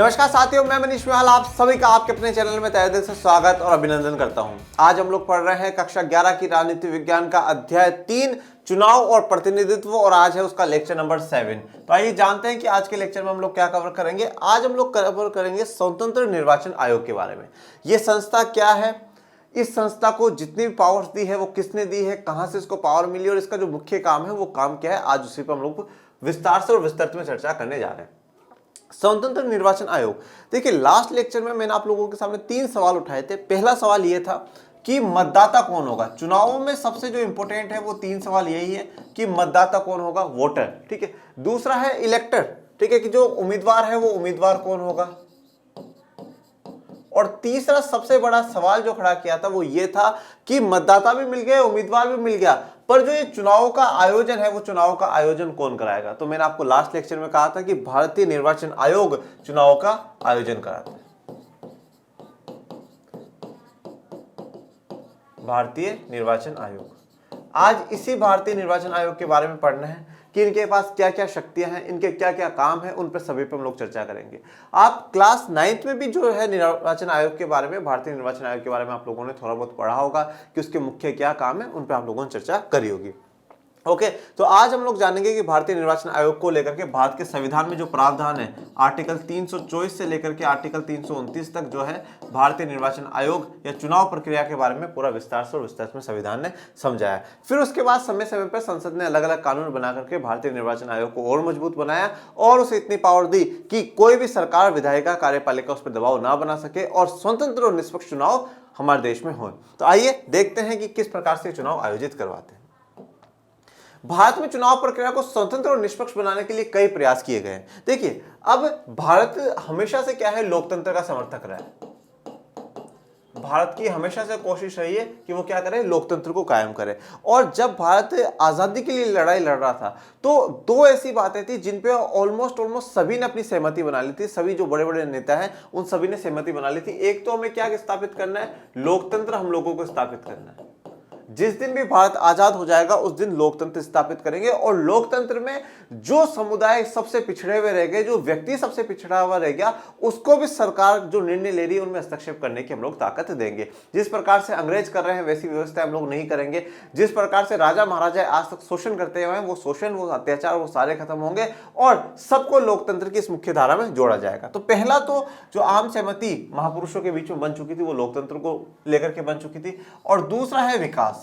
नमस्कार साथियों, मैं मनीष मिहाल आप सभी का आपके अपने चैनल में तहे दिल से स्वागत और अभिनंदन करता हूं। आज हम लोग पढ़ रहे हैं कक्षा 11 की राजनीति विज्ञान का अध्याय 3 चुनाव और प्रतिनिधित्व, और आज है उसका लेक्चर नंबर 7। तो आइए जानते हैं कि आज के लेक्चर में हम लोग क्या कवर करेंगे। आज हम लोग कवर करेंगे स्वतंत्र निर्वाचन आयोग के बारे में। ये संस्था क्या है, इस संस्था को जितनी भी पावर्स दी है वो किसने दी है, कहां से इसको पावर मिली और इसका जो मुख्य काम है वो काम क्या है, आज उसी पर हम लोग विस्तार से और विस्तृत में चर्चा करने जा रहे हैं। स्वतंत्र निर्वाचन आयोग, देखिए लास्ट लेक्चर में मैंने आप लोगों के सामने 3 सवाल उठाए थे। पहला सवाल यह था कि मतदाता कौन होगा। चुनावों में सबसे जो इंपॉर्टेंट है वो 3 सवाल यही है कि मतदाता कौन होगा, वोटर, ठीक है। दूसरा है इलेक्टर, ठीक है, कि जो उम्मीदवार है वो उम्मीदवार कौन होगा। और तीसरा सबसे बड़ा सवाल जो खड़ा किया था वो ये था कि मतदाता भी मिल गया, उम्मीदवार भी मिल गया, पर जो ये चुनाव का आयोजन है वो चुनाव का आयोजन कौन कराएगा। तो मैंने आपको लास्ट लेक्चर में कहा था कि भारतीय निर्वाचन आयोग चुनाव का आयोजन कराता है। भारतीय निर्वाचन आयोग, आज इसी भारतीय निर्वाचन आयोग के बारे में पढ़ना है कि इनके पास क्या क्या शक्तियां हैं, इनके क्या क्या काम है, उन पर सभी पे हम लोग चर्चा करेंगे। आप क्लास 9th में भी जो है निर्वाचन आयोग के बारे में, भारतीय निर्वाचन आयोग के बारे में आप लोगों ने थोड़ा बहुत पढ़ा होगा कि उसके मुख्य क्या काम है, उन पर आप लोगों ने चर्चा करी होगी। ओके, तो आज हम लोग जानेंगे कि भारतीय निर्वाचन आयोग को लेकर के भारत के संविधान में जो प्रावधान है, आर्टिकल 324 से लेकर के आर्टिकल 329 तक जो है भारतीय निर्वाचन आयोग या चुनाव प्रक्रिया के बारे में पूरा विस्तार से और विस्तार में संविधान ने समझाया। फिर उसके बाद समय समय पर संसद ने अलग अलग कानून बना करके भारतीय निर्वाचन आयोग को और मजबूत बनाया और उसे इतनी पावर दी कि कोई भी सरकार, विधायिका, कार्यपालिका उस पर दबाव ना बना सके और स्वतंत्र और निष्पक्ष चुनाव हमारे देश में हो। तो आइए देखते हैं कि किस प्रकार से चुनाव आयोजित करवाते हैं। भारत में चुनाव प्रक्रिया को स्वतंत्र और निष्पक्ष बनाने के लिए कई प्रयास किए गए हैं। देखिए, अब भारत हमेशा से क्या है, लोकतंत्र का समर्थक रहा है। भारत की हमेशा से कोशिश रही है कि वो क्या करे, लोकतंत्र को कायम करे। और जब भारत आजादी के लिए लड़ाई लड़ रहा था तो 2 ऐसी बातें थी जिन पे ऑलमोस्ट सभी ने अपनी सहमति बना ली थी। सभी जो बड़े बड़े नेता हैं उन सभी ने सहमति बना ली थी। एक तो हमें क्या स्थापित करना है, लोकतंत्र हम लोगों को स्थापित करना है। जिस दिन भी भारत आजाद हो जाएगा उस दिन लोकतंत्र स्थापित करेंगे और लोकतंत्र में जो समुदाय सबसे पिछड़े हुए रह गए, जो व्यक्ति सबसे पिछड़ा हुआ रह गया, उसको भी सरकार जो निर्णय ले रही है उनमें हस्तक्षेप करने की हम लोग ताकत देंगे। जिस प्रकार से अंग्रेज कर रहे हैं वैसी व्यवस्था हम लोग नहीं करेंगे। जिस प्रकार से राजा महाराजा आज तक शोषण करते हुए हैं, वो शोषण, वो अत्याचार, वो सारे खत्म होंगे और सबको लोकतंत्र की इस मुख्य धारा में जोड़ा जाएगा। तो पहला तो जो आम सहमति महापुरुषों के बीच में बन चुकी थी वो लोकतंत्र को लेकर के बन चुकी थी। और दूसरा है विकास।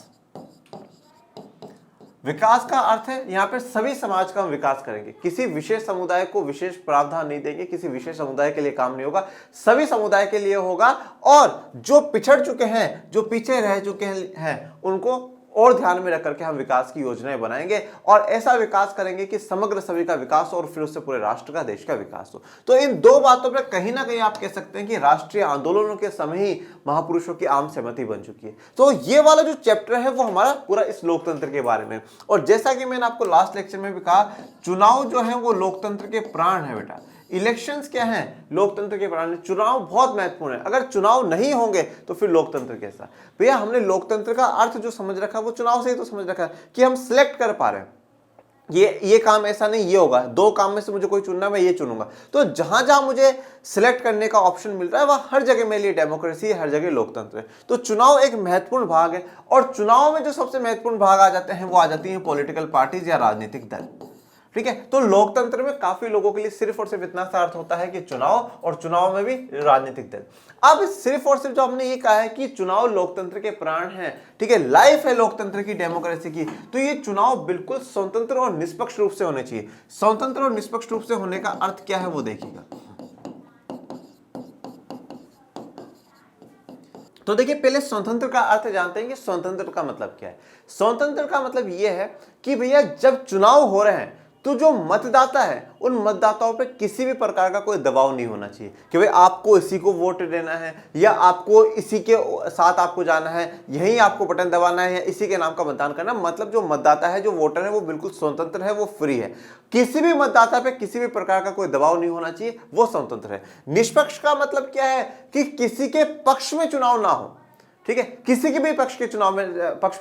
विकास का अर्थ है यहां पर सभी समाज का हम विकास करेंगे, किसी विशेष समुदाय को विशेष प्रावधान नहीं देंगे, किसी विशेष समुदाय के लिए काम नहीं होगा, सभी समुदाय के लिए होगा। और जो पिछड़ चुके हैं, जो पीछे रह चुके हैं उनको और ध्यान में रख करके हम विकास की योजनाएं बनाएंगे और ऐसा विकास करेंगे कि समग्र सभी का विकास और फिर उससे पूरे राष्ट्र का, देश का विकास हो। तो इन 2 बातों पर कहीं ना कहीं आप कह सकते हैं कि राष्ट्रीय आंदोलनों के समय ही महापुरुषों की आम सहमति बन चुकी है। तो ये वाला जो चैप्टर है वो हमारा पूरा इस लोकतंत्र के बारे में। और जैसा कि मैंने आपको लास्ट लेक्चर में भी कहा, चुनाव जो है वो लोकतंत्र के प्राण है बेटा। इलेक्शंस क्या हैं, लोकतंत्र के प्राण। चुनाव बहुत महत्वपूर्ण है। अगर चुनाव नहीं होंगे तो फिर लोकतंत्र कैसा। भैया हमने लोकतंत्र का अर्थ जो समझ रखा वो चुनाव से ही तो समझ रखा है कि हम सिलेक्ट कर पा रहे हैं, ये काम ऐसा नहीं, ये होगा, 2 काम में से मुझे कोई चुनना, मैं ये चुनूंगा। तो जहां जहां मुझे सिलेक्ट करने का ऑप्शन मिल रहा है वह हर जगह मेरे लिए डेमोक्रेसी है, हर जगह लोकतंत्र है। तो चुनाव एक महत्वपूर्ण भाग है। और चुनाव में जो सबसे महत्वपूर्ण भाग आ जाते हैं वो आ जाती है पॉलिटिकल पार्टीज या राजनीतिक दल, ठीक है। तो लोकतंत्र में काफी लोगों के लिए सिर्फ और सिर्फ इतना सा अर्थ होता है कि चुनाव, और चुनाव में भी राजनीतिक दल। अब सिर्फ और सिर्फ जो हमने ये कहा है कि चुनाव लोकतंत्र के प्राण हैं, ठीक है, लाइफ है लोकतंत्र की, डेमोक्रेसी की, तो ये चुनाव बिल्कुल स्वतंत्र और निष्पक्ष रूप से होने चाहिए। स्वतंत्र और निष्पक्ष रूप से होने का अर्थ क्या है वो देखिएगा। तो देखिए, पहले स्वतंत्र का अर्थ जानते हैं कि स्वतंत्र का मतलब क्या है। स्वतंत्र का मतलब यह है कि भैया जब चुनाव हो रहे हैं तो जो मतदाता है उन मतदाताओं पे किसी भी प्रकार का कोई दबाव नहीं होना चाहिए कि भाई आपको इसी को वोट देना है या आपको इसी के साथ आपको जाना है, यहीं आपको बटन दबाना है या इसी के नाम का मतदान करना। मतलब जो मतदाता है, जो वोटर है, वो बिल्कुल स्वतंत्र है, वो फ्री है। किसी भी मतदाता पे किसी भी प्रकार का कोई दबाव नहीं होना चाहिए, वो स्वतंत्र है। निष्पक्ष का मतलब क्या है कि किसी के पक्ष में चुनाव ना हो, ठीक है, किसी के भी पक्ष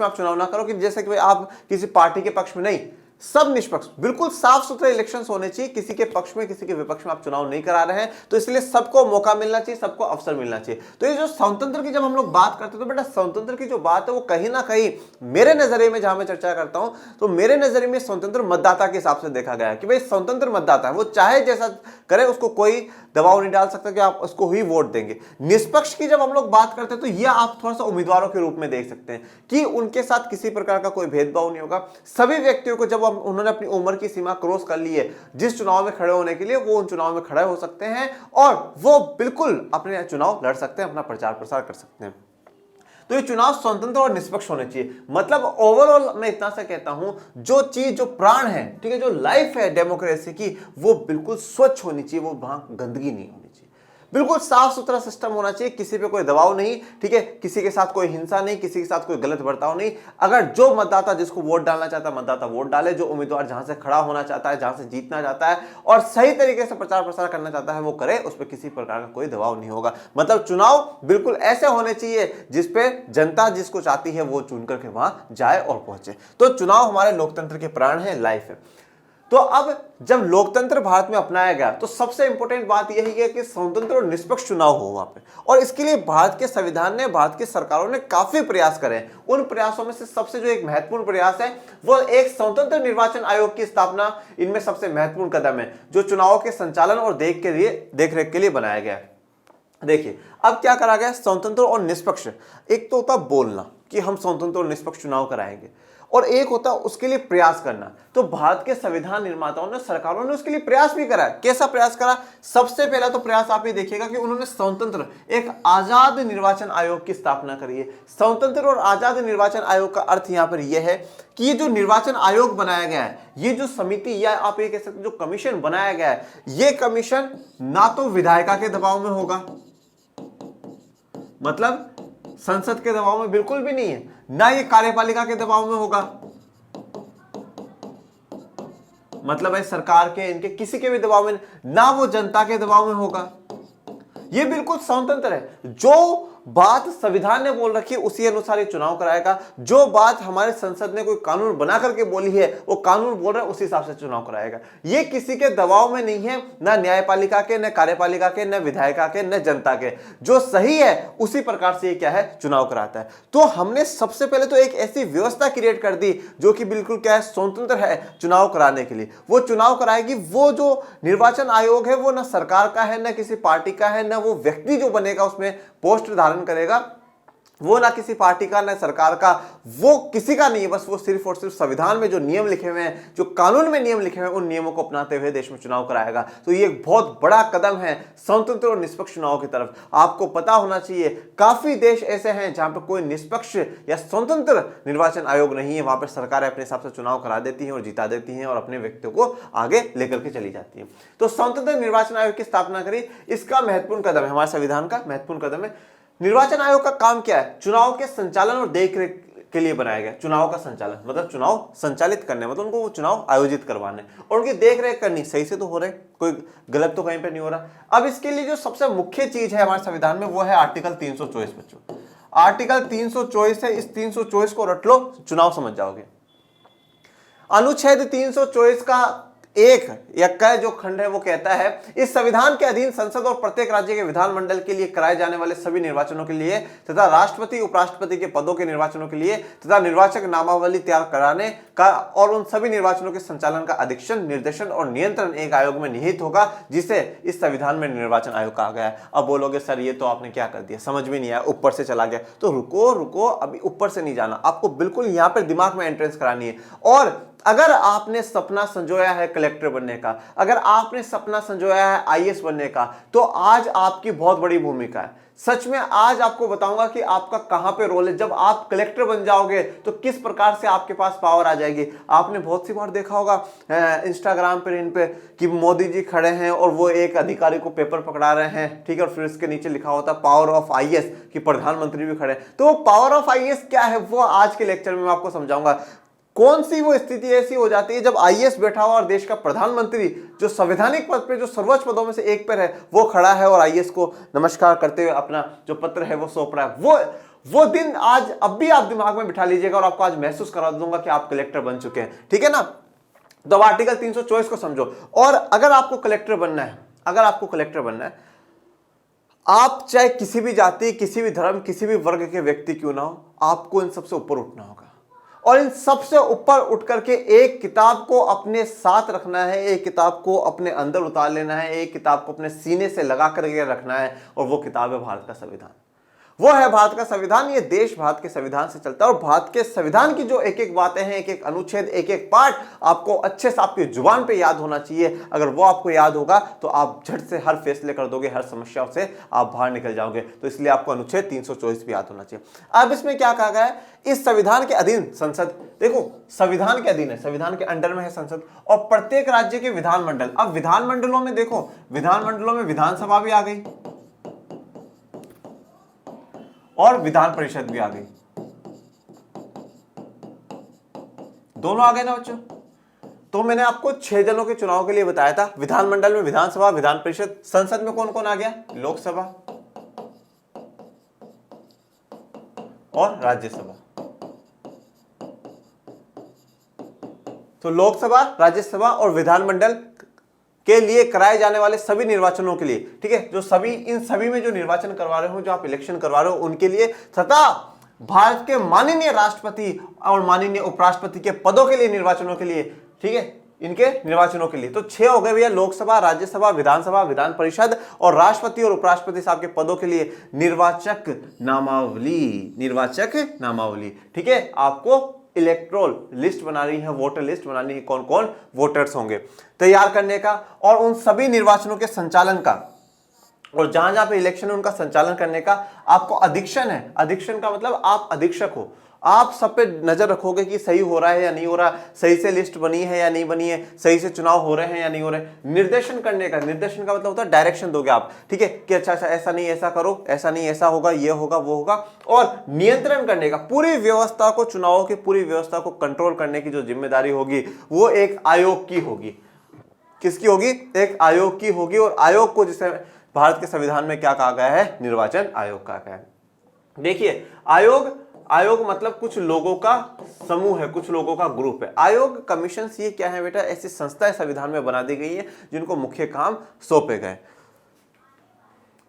में आप चुनाव ना करो कि जैसे कि भाई आप किसी पार्टी के पक्ष में नहीं, सब निष्पक्ष, बिल्कुल साफ सुथरे इलेक्शंस होने चाहिए, किसी के पक्ष में किसी के विपक्ष में आप चुनाव नहीं करा रहे हैं, तो इसलिए सबको मौका मिलना चाहिए, सबको अवसर मिलना चाहिए। तो ये जो स्वतंत्र की जब हम लोग बात करते हैं, तो बेटा स्वतंत्र की जो बात है वो कहीं ना कहीं मेरे नजरिए में, जहां मैं चर्चा करता हूं, तो मेरे नजरिए में स्वतंत्र मतदाता के हिसाब से देखा गया है कि भाई स्वतंत्र मतदाता है, वो चाहे जैसा करे, उसको कोई दबाव नहीं डाल सकता कि आप उसको ही वोट देंगे। निष्पक्ष की जब हम लोग बात करते हैं, तो यह आप थोड़ा सा उम्मीदवारों के रूप में देख सकते हैं कि उनके साथ किसी प्रकार का कोई भेदभाव नहीं होगा। सभी व्यक्तियों को जब उन्होंने अपनी उम्र की सीमा क्रॉस कर ली है जिस चुनाव में खड़े होने के लिए, वो उन चुनाव में खड़े हो सकते हैं और वो बिल्कुल अपने चुनाव लड़ सकते हैं, अपना प्रचार प्रसार कर सकते हैं। तो ये चुनाव स्वतंत्र और निष्पक्ष होने चाहिए। मतलब ओवरऑल मैं इतना सा कहता हूं, जो चीज, जो प्राण है, ठीक है, जो लाइफ है डेमोक्रेसी की, वो बिल्कुल स्वच्छ होनी चाहिए, वो वहां गंदगी नहीं होनी चाहिए, बिल्कुल साफ सुथरा सिस्टम होना चाहिए, किसी पे कोई दबाव नहीं, ठीक है, किसी के साथ कोई हिंसा नहीं, किसी के साथ कोई गलत बर्ताव नहीं। अगर जो मतदाता जिसको वोट डालना चाहता है, मतदाता वोट डाले, जो उम्मीदवार जहां से खड़ा होना चाहता है, जहां से जीतना चाहता है और सही तरीके से प्रचार प्रसार करना चाहता है, वो करे, उस पर किसी प्रकार का कोई दबाव नहीं होगा। मतलब चुनाव बिल्कुल ऐसे होने चाहिए जिसपे जनता जिसको चाहती है वो चुन करके वहां जाए और पहुंचे। तो चुनाव हमारे लोकतंत्र के प्राण है, लाइफ है। तो अब जब लोकतंत्र भारत में अपनाया गया, तो सबसे इंपॉर्टेंट बात यही है कि स्वतंत्र और निष्पक्ष चुनाव हो वहां पे, और इसके लिए भारत के संविधान ने, भारत की सरकारों ने काफी प्रयास करे। उन प्रयासों में से सबसे जो एक महत्वपूर्ण प्रयास है, वो एक स्वतंत्र निर्वाचन आयोग की स्थापना इनमें सबसे महत्वपूर्ण कदम है, जो चुनावों के संचालन और देखरेख के लिए बनाया गया है। देखिए अब क्या करा गया, स्वतंत्र और निष्पक्ष, एक तो होता बोलना कि हम स्वतंत्र और निष्पक्ष चुनाव कराएंगे, और एक होता उसके लिए प्रयास करना। तो भारत के संविधान निर्माताओं ने, सरकारों ने उसके लिए प्रयास भी करा। कैसा प्रयास करा? सबसे पहला तो प्रयास आप ये देखिएगा कि उन्होंने स्वतंत्र, एक आजाद निर्वाचन आयोग की स्थापना करी है। स्वतंत्र और आजाद निर्वाचन आयोग का अर्थ यहां पर यह है कि ये जो निर्वाचन आयोग बनाया गया है, ये जो समिति या आप ये कह सकते जो कमीशन बनाया गया है, ये कमीशन ना तो विधायिका के दबाव में होगा, मतलब संसद के दबाव में बिल्कुल भी नहीं है, ना ये कार्यपालिका के दबाव में होगा, मतलब है सरकार के, इनके किसी के भी दबाव में, ना वो जनता के दबाव में होगा। ये बिल्कुल स्वतंत्र है। जो बात संविधान ने बोल रखी है उसी अनुसार ये चुनाव कराएगा। जो बात हमारे संसद ने कोई कानून बना करके बोली है, वो कानून बोल रहा है, उसी हिसाब से चुनाव कराएगा। ये किसी के दबाव में नहीं है, ना न्यायपालिका के, न कार्यपालिका के, न विधायिका के, न जनता के। जो सही है उसी प्रकार से ये क्या है, चुनाव कराता है। तो हमने सबसे पहले तो एक ऐसी व्यवस्था क्रिएट कर दी जो कि बिल्कुल क्या है, स्वतंत्र है चुनाव कराने के लिए। वो चुनाव कराएगी। वो जो निर्वाचन आयोग है वो ना सरकार का है, न किसी पार्टी का है, न वो व्यक्ति जो बनेगा उसमें पोस्ट धारण करेगा वो ना किसी पार्टी का, ना सरकार का, वो किसी का नहीं है। बस वो सिर्फ और सिर्फ संविधान में जो नियम लिखे हुए हैं, जो कानून में नियम लिखे हुए हैं, उन नियमों को अपनाते हुए देश में चुनाव कराएगा। तो ये एक बहुत बड़ा कदम है स्वतंत्र और निष्पक्ष चुनाव की तरफ। आपको पता होना चाहिए काफी देश ऐसे हैं जहां पर कोई निष्पक्ष या स्वतंत्र निर्वाचन आयोग नहीं है। वहां पर सरकारें अपने हिसाब से चुनाव करा देती हैं और जिता देती हैं और अपने व्यक्तियों को आगे लेकर के चली जाती हैं। तो स्वतंत्र निर्वाचन आयोग की स्थापना करी, इसका महत्वपूर्ण कदम है, हमारे संविधान का महत्वपूर्ण कदम है। निर्वाचन आयोग का काम क्या है? चुनाव के संचालन और देखरेख के लिए बनाया गया। चुनाव का संचालन मतलब चुनाव संचालित करने, मतलब उनको वो चुनाव आयोजित करवाने और उनकी देखरेख करनी, सही से तो हो रहे, कोई गलत तो कहीं पे नहीं हो रहा। अब इसके लिए जो सबसे मुख्य चीज है हमारे संविधान में वो है आर्टिकल 324। बच्चों आर्टिकल 324 है, इस 324 को रट लो, चुनाव समझ जाओगे। अनुच्छेद 324 का एक जो खंड है वो कहता है, इस संविधान के अधीन संसद और प्रत्येक राज्य के विधानमंडल के लिए कराए जाने वाले सभी निर्वाचनों के लिए तथा राष्ट्रपति उपराष्ट्रपति के पदों के निर्वाचनों के लिए तथा निर्वाचक नामावली तैयार कराने का और उन सभी निर्वाचनों के संचालन का अधीक्षण, निर्देशन और नियंत्रण एक आयोग में निहित होगा, जिसे इस संविधान में निर्वाचन आयोग कहा गया है। अब बोलोगे सर ये तो आपने क्या कर दिया, समझ में नहीं आया, ऊपर से चला गया। तो रुको, अभी ऊपर से नहीं जाना, आपको बिल्कुल यहां पर दिमाग में एंट्रेंस करानी है। और अगर आपने सपना संजोया है कलेक्टर बनने का, अगर आपने सपना संजोया है आईएएस बनने का, तो आज आपकी बहुत बड़ी भूमिका है। सच में आज आपको बताऊंगा कि आपका कहां पे रोल है। जब आप कलेक्टर बन जाओगे तो किस प्रकार से आपके पास पावर आ जाएगी। आपने बहुत सी बार देखा होगा इंस्टाग्राम पर इन पे कि मोदी जी खड़े हैं और वो एक अधिकारी को पेपर पकड़ा रहे हैं, ठीक है, और फिर इसके नीचे लिखा होता है पावर ऑफ आईएएस, कि प्रधानमंत्री भी खड़े। तो पावर ऑफ आईएएस क्या है वो आज के लेक्चर में मैं आपको समझाऊंगा। कौन सी वो स्थिति ऐसी हो जाती है जब आईएएस बैठा हुआ और देश का प्रधानमंत्री जो संवैधानिक पद पे, जो सर्वोच्च पदों में से एक पर है, वो खड़ा है और आईएएस को नमस्कार करते हुए अपना जो पत्र है वो सौंप रहा है। वो दिन आज अब भी आप दिमाग में बिठा लीजिएगा और आपको आज महसूस करा दूंगा कि आप कलेक्टर बन चुके हैं, ठीक है ना। तो अब आर्टिकल 324 को समझो। और अगर आपको कलेक्टर बनना है, अगर आपको कलेक्टर बनना है, आप चाहे किसी भी जाति, किसी भी धर्म, किसी भी वर्ग के व्यक्ति क्यों ना हो, आपको इन सबसे ऊपर उठना होगा और इन सबसे ऊपर उठ करके एक किताब को अपने साथ रखना है, एक किताब को अपने अंदर उतार लेना है, एक किताब को अपने सीने से लगा करके रखना है, और वो किताब है भारत का संविधान। वो है भारत का संविधान। ये देश भारत के संविधान से चलता है और भारत के संविधान की जो एक एक बातें हैं, एक एक अनुच्छेद, एक एक पार्ट आपको अच्छे से आपकी जुबान पे याद होना चाहिए। अगर वो आपको याद होगा तो आप झट से हर फैसले कर दोगे, हर समस्याओं से आप बाहर निकल जाओगे। तो इसलिए आपको अनुच्छेद 324 भी याद होना चाहिए। अब इसमें क्या कहा गया है, इस संविधान के अधीन संसद, देखो संविधान के अधीन है, संविधान के अंडर में है संसद और प्रत्येक राज्य के विधानमंडल। अब विधानमंडलों में देखो, विधानमंडलों में विधानसभा भी आ गई और विधान परिषद भी आ गई, दोनों आ गए ना बच्चों। तो मैंने आपको 6 जनों के चुनाव के लिए बताया था, विधानमंडल में विधानसभा, विधान परिषद, संसद में कौन कौन आ गया, लोकसभा और राज्यसभा। तो लोकसभा, राज्यसभा और विधानमंडल के लिए कराए जाने वाले सभी निर्वाचनों के लिए, ठीक है, जो सभी, इन सभी में जो निर्वाचन करवा रहे हो, जो आप इलेक्शन करवा रहे हो उनके लिए, तथा भारत के माननीय राष्ट्रपति और माननीय उपराष्ट्रपति के पदों के लिए, निर्वाचनों के लिए, ठीक है, इनके निर्वाचनों के लिए। तो 6 हो गए भैया, लोकसभा, राज्यसभा, विधानसभा, विधान परिषद और राष्ट्रपति और उपराष्ट्रपति साहब के पदों के लिए निर्वाचक नामावली, निर्वाचक नामावली, ठीक है। आपको इलेक्ट्रोल लिस्ट बनानी है, वोटर लिस्ट बनानी है, कौन कौन वोटर्स होंगे तैयार करने का, और उन सभी निर्वाचनों के संचालन का, और जहां जहां पे इलेक्शन है उनका संचालन करने का आपको अधीक्षण है। अधीक्षण का मतलब आप अधीक्षक हो, आप सब पे नजर रखोगे कि सही हो रहा है या नहीं हो रहा, सही से लिस्ट बनी है या नहीं बनी है, सही से चुनाव हो रहे हैं या नहीं हो रहे। निर्देशन करने का, निर्देशन का मतलब होता है डायरेक्शन दोगे आप, ठीक है, कि अच्छा अच्छा ऐसा नहीं ऐसा करो, ऐसा नहीं ऐसा होगा, ये होगा वो होगा। और नियंत्रण करने का, पूरी व्यवस्था को, चुनावों की पूरी व्यवस्था को कंट्रोल करने की जो जिम्मेदारी होगी वो एक आयोग की होगी। किसकी होगी, एक आयोग की होगी। और आयोग को, जिसे भारत के संविधान में क्या कहा गया है, निर्वाचन आयोग कहा गया है। देखिए आयोग मतलब कुछ लोगों का समूह है, कुछ लोगों का ग्रुप है। आयोग, कमीशन, ये क्या है बेटा, ऐसी संस्थाएं संविधान में बना दी गई है जिनको मुख्य काम सौंपे गए।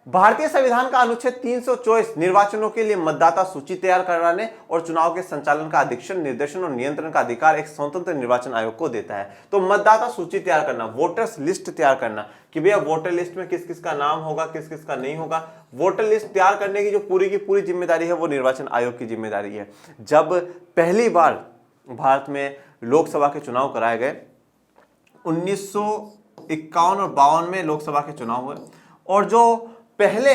भारतीय संविधान का अनुच्छेद 324 निर्वाचनों के लिए मतदाता सूची तैयार कराने और चुनाव के संचालन का अधीक्षण, निर्देशन और नियंत्रण का अधिकार एक स्वतंत्र निर्वाचन आयोग को देता है। तो मतदाता सूची तैयार करना, वोटर्स लिस्ट तैयार करना कि भैया वोटर लिस्ट में किस किस का नाम होगा, किस किस का नहीं होगा, वोटर लिस्ट तैयार करने की जो पूरी की पूरी जिम्मेदारी है वो निर्वाचन आयोग की जिम्मेदारी है। जब पहली बार भारत में लोकसभा के चुनाव कराए गए, 1951 और 52 में लोकसभा के चुनाव हुए, और जो पहले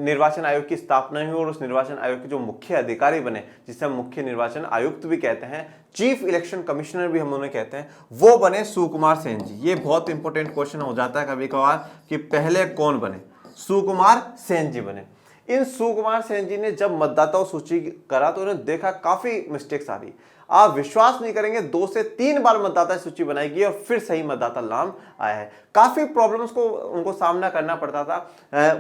निर्वाचन आयोग की स्थापना हुई और उस निर्वाचन आयोग के जो मुख्य अधिकारी बने, जिसे हम मुख्य निर्वाचन आयुक्त भी कहते हैं, चीफ इलेक्शन कमिश्नर भी हम उन्हें कहते हैं, वो बने सुकुमार सेन जी। ये बहुत इंपॉर्टेंट क्वेश्चन हो जाता है कभी कभार कि पहले कौन बने, सुकुमार सेन जी बने। इन सुकुमार सेन जी ने जब मतदाताओं सूची करा तो उन्होंने देखा काफी मिस्टेक्स आ रही। आप विश्वास नहीं करेंगे, 2 से 3 बार मतदाता सूची बनाई गई और फिर सही मतदाता नाम आया है। काफी प्रॉब्लम्स को उनको सामना करना पड़ता था,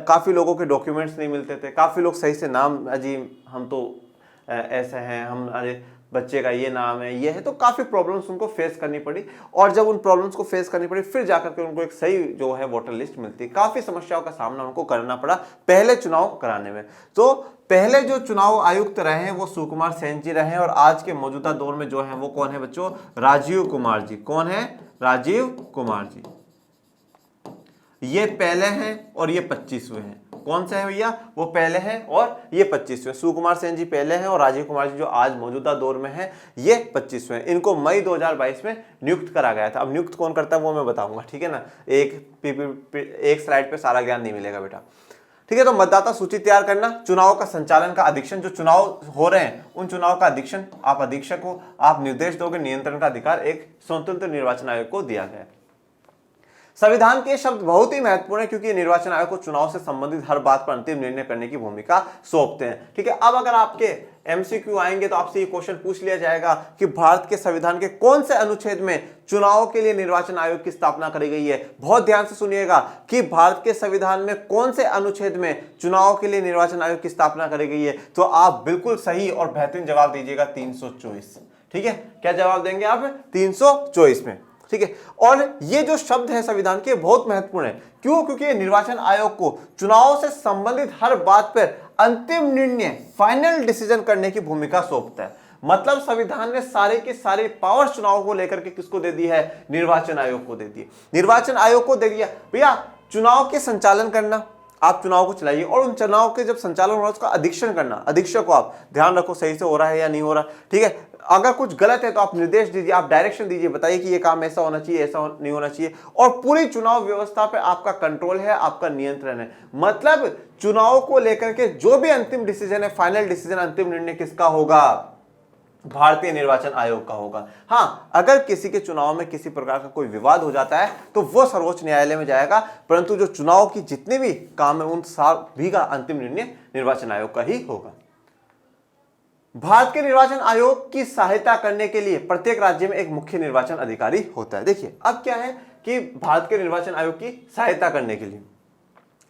काफी लोगों के डॉक्यूमेंट्स नहीं मिलते थे, काफी लोग सही से नाम, अजी हम तो ऐसे हैं, हम अरे बच्चे का ये नाम है, ये है, तो काफी प्रॉब्लम्स उनको फेस करनी पड़ी। और जब उन प्रॉब्लम्स को फेस करनी पड़ी फिर जाकर के उनको एक सही जो है वोटर लिस्ट मिलती। काफी समस्याओं का सामना उनको करना पड़ा पहले चुनाव कराने में। तो पहले जो चुनाव आयुक्त रहे हैं वो सुकुमार सेन जी रहे हैं, और आज के मौजूदा दौर में जो है वो कौन है बच्चों, राजीव कुमार जी। कौन है, राजीव कुमार जी। ये पहले हैं और ये 25वें हैं। कौन से हैं भैया, वो पहले हैं और ये 25वें। सुकुमार सेन जी पहले हैं और राजीव कुमार जी जो आज मौजूदा दौर में हैं ये 25वें। इनको मई 2022 में नियुक्त करा गया था। अब नियुक्त कौन करता है वो मैं बताऊंगा, ठीक है ना, एक स्लाइड पे सारा ज्ञान नहीं मिलेगा बेटा, ठीक है। तो मतदाता सूची तैयार करना, चुनाव का संचालन का अधीक्षण, जो चुनाव हो रहे हैं उन चुनाव का अधीक्षण, आप अधीक्षक हो, आप निर्देश दोगे, नियंत्रण का अधिकार एक स्वतंत्र निर्वाचन आयोग को दिया गया है। संविधान के शब्द बहुत ही महत्वपूर्ण है क्योंकि निर्वाचन आयोग को चुनाव से संबंधित हर बात पर अंतिम निर्णय करने की भूमिका सौंपते हैं, ठीक है। अब अगर आपके एमसीक्यू आएंगे तो आपसे ये क्वेश्चन पूछ लिया जाएगा कि भारत के संविधान के कौन से अनुच्छेद में चुनाव के लिए निर्वाचन आयोग की स्थापना करी गई है। बहुत ध्यान से सुनिएगा कि भारत के संविधान में कौन से अनुच्छेद में चुनाव के लिए निर्वाचन आयोग की स्थापना करी गई है। तो आप बिल्कुल सही और बेहतरीन जवाब दीजिएगा 324, ठीक है, क्या जवाब देंगे आप? 324 में। ठीक है, और ये जो शब्द है संविधान के बहुत महत्वपूर्ण है। क्यों? क्योंकि ये निर्वाचन आयोग को चुनाव से संबंधित हर बात पर अंतिम निर्णय, फाइनल डिसीजन करने की भूमिका सौंपता है। मतलब संविधान ने सारे के सारे पावर चुनाव को लेकर के किसको दे दी है? निर्वाचन आयोग को दे दी। निर्वाचन आयोग को दे दिया भैया चुनाव के संचालन करना, आप चुनाव को चलाइए, और उन चुनाव के जब संचालन हो रहा है उसका अधीक्षण करना, अधीक्षक को आप ध्यान रखो सही से हो रहा है या नहीं हो रहा। ठीक है, अगर कुछ गलत है तो आप निर्देश दीजिए, आप डायरेक्शन दीजिए, बताइए कि ये काम ऐसा होना चाहिए, ऐसा नहीं होना चाहिए, और पूरी चुनाव व्यवस्था पे आपका कंट्रोल है, आपका नियंत्रण है। मतलब चुनाव को लेकर के जो भी अंतिम डिसीजन है, फाइनल डिसीजन, अंतिम निर्णय किसका होगा? भारतीय निर्वाचन आयोग का होगा। हाँ, अगर किसी के चुनाव में किसी प्रकार का कोई विवाद हो जाता है तो वो सर्वोच्च न्यायालय में जाएगा, परंतु जो चुनाव की जितने भी काम है उन सभी का अंतिम निर्णय निर्वाचन आयोग का ही होगा। भारत के निर्वाचन आयोग की सहायता करने के लिए प्रत्येक राज्य में एक मुख्य निर्वाचन अधिकारी होता है। देखिए अब क्या है कि भारत के निर्वाचन आयोग की सहायता करने के लिए,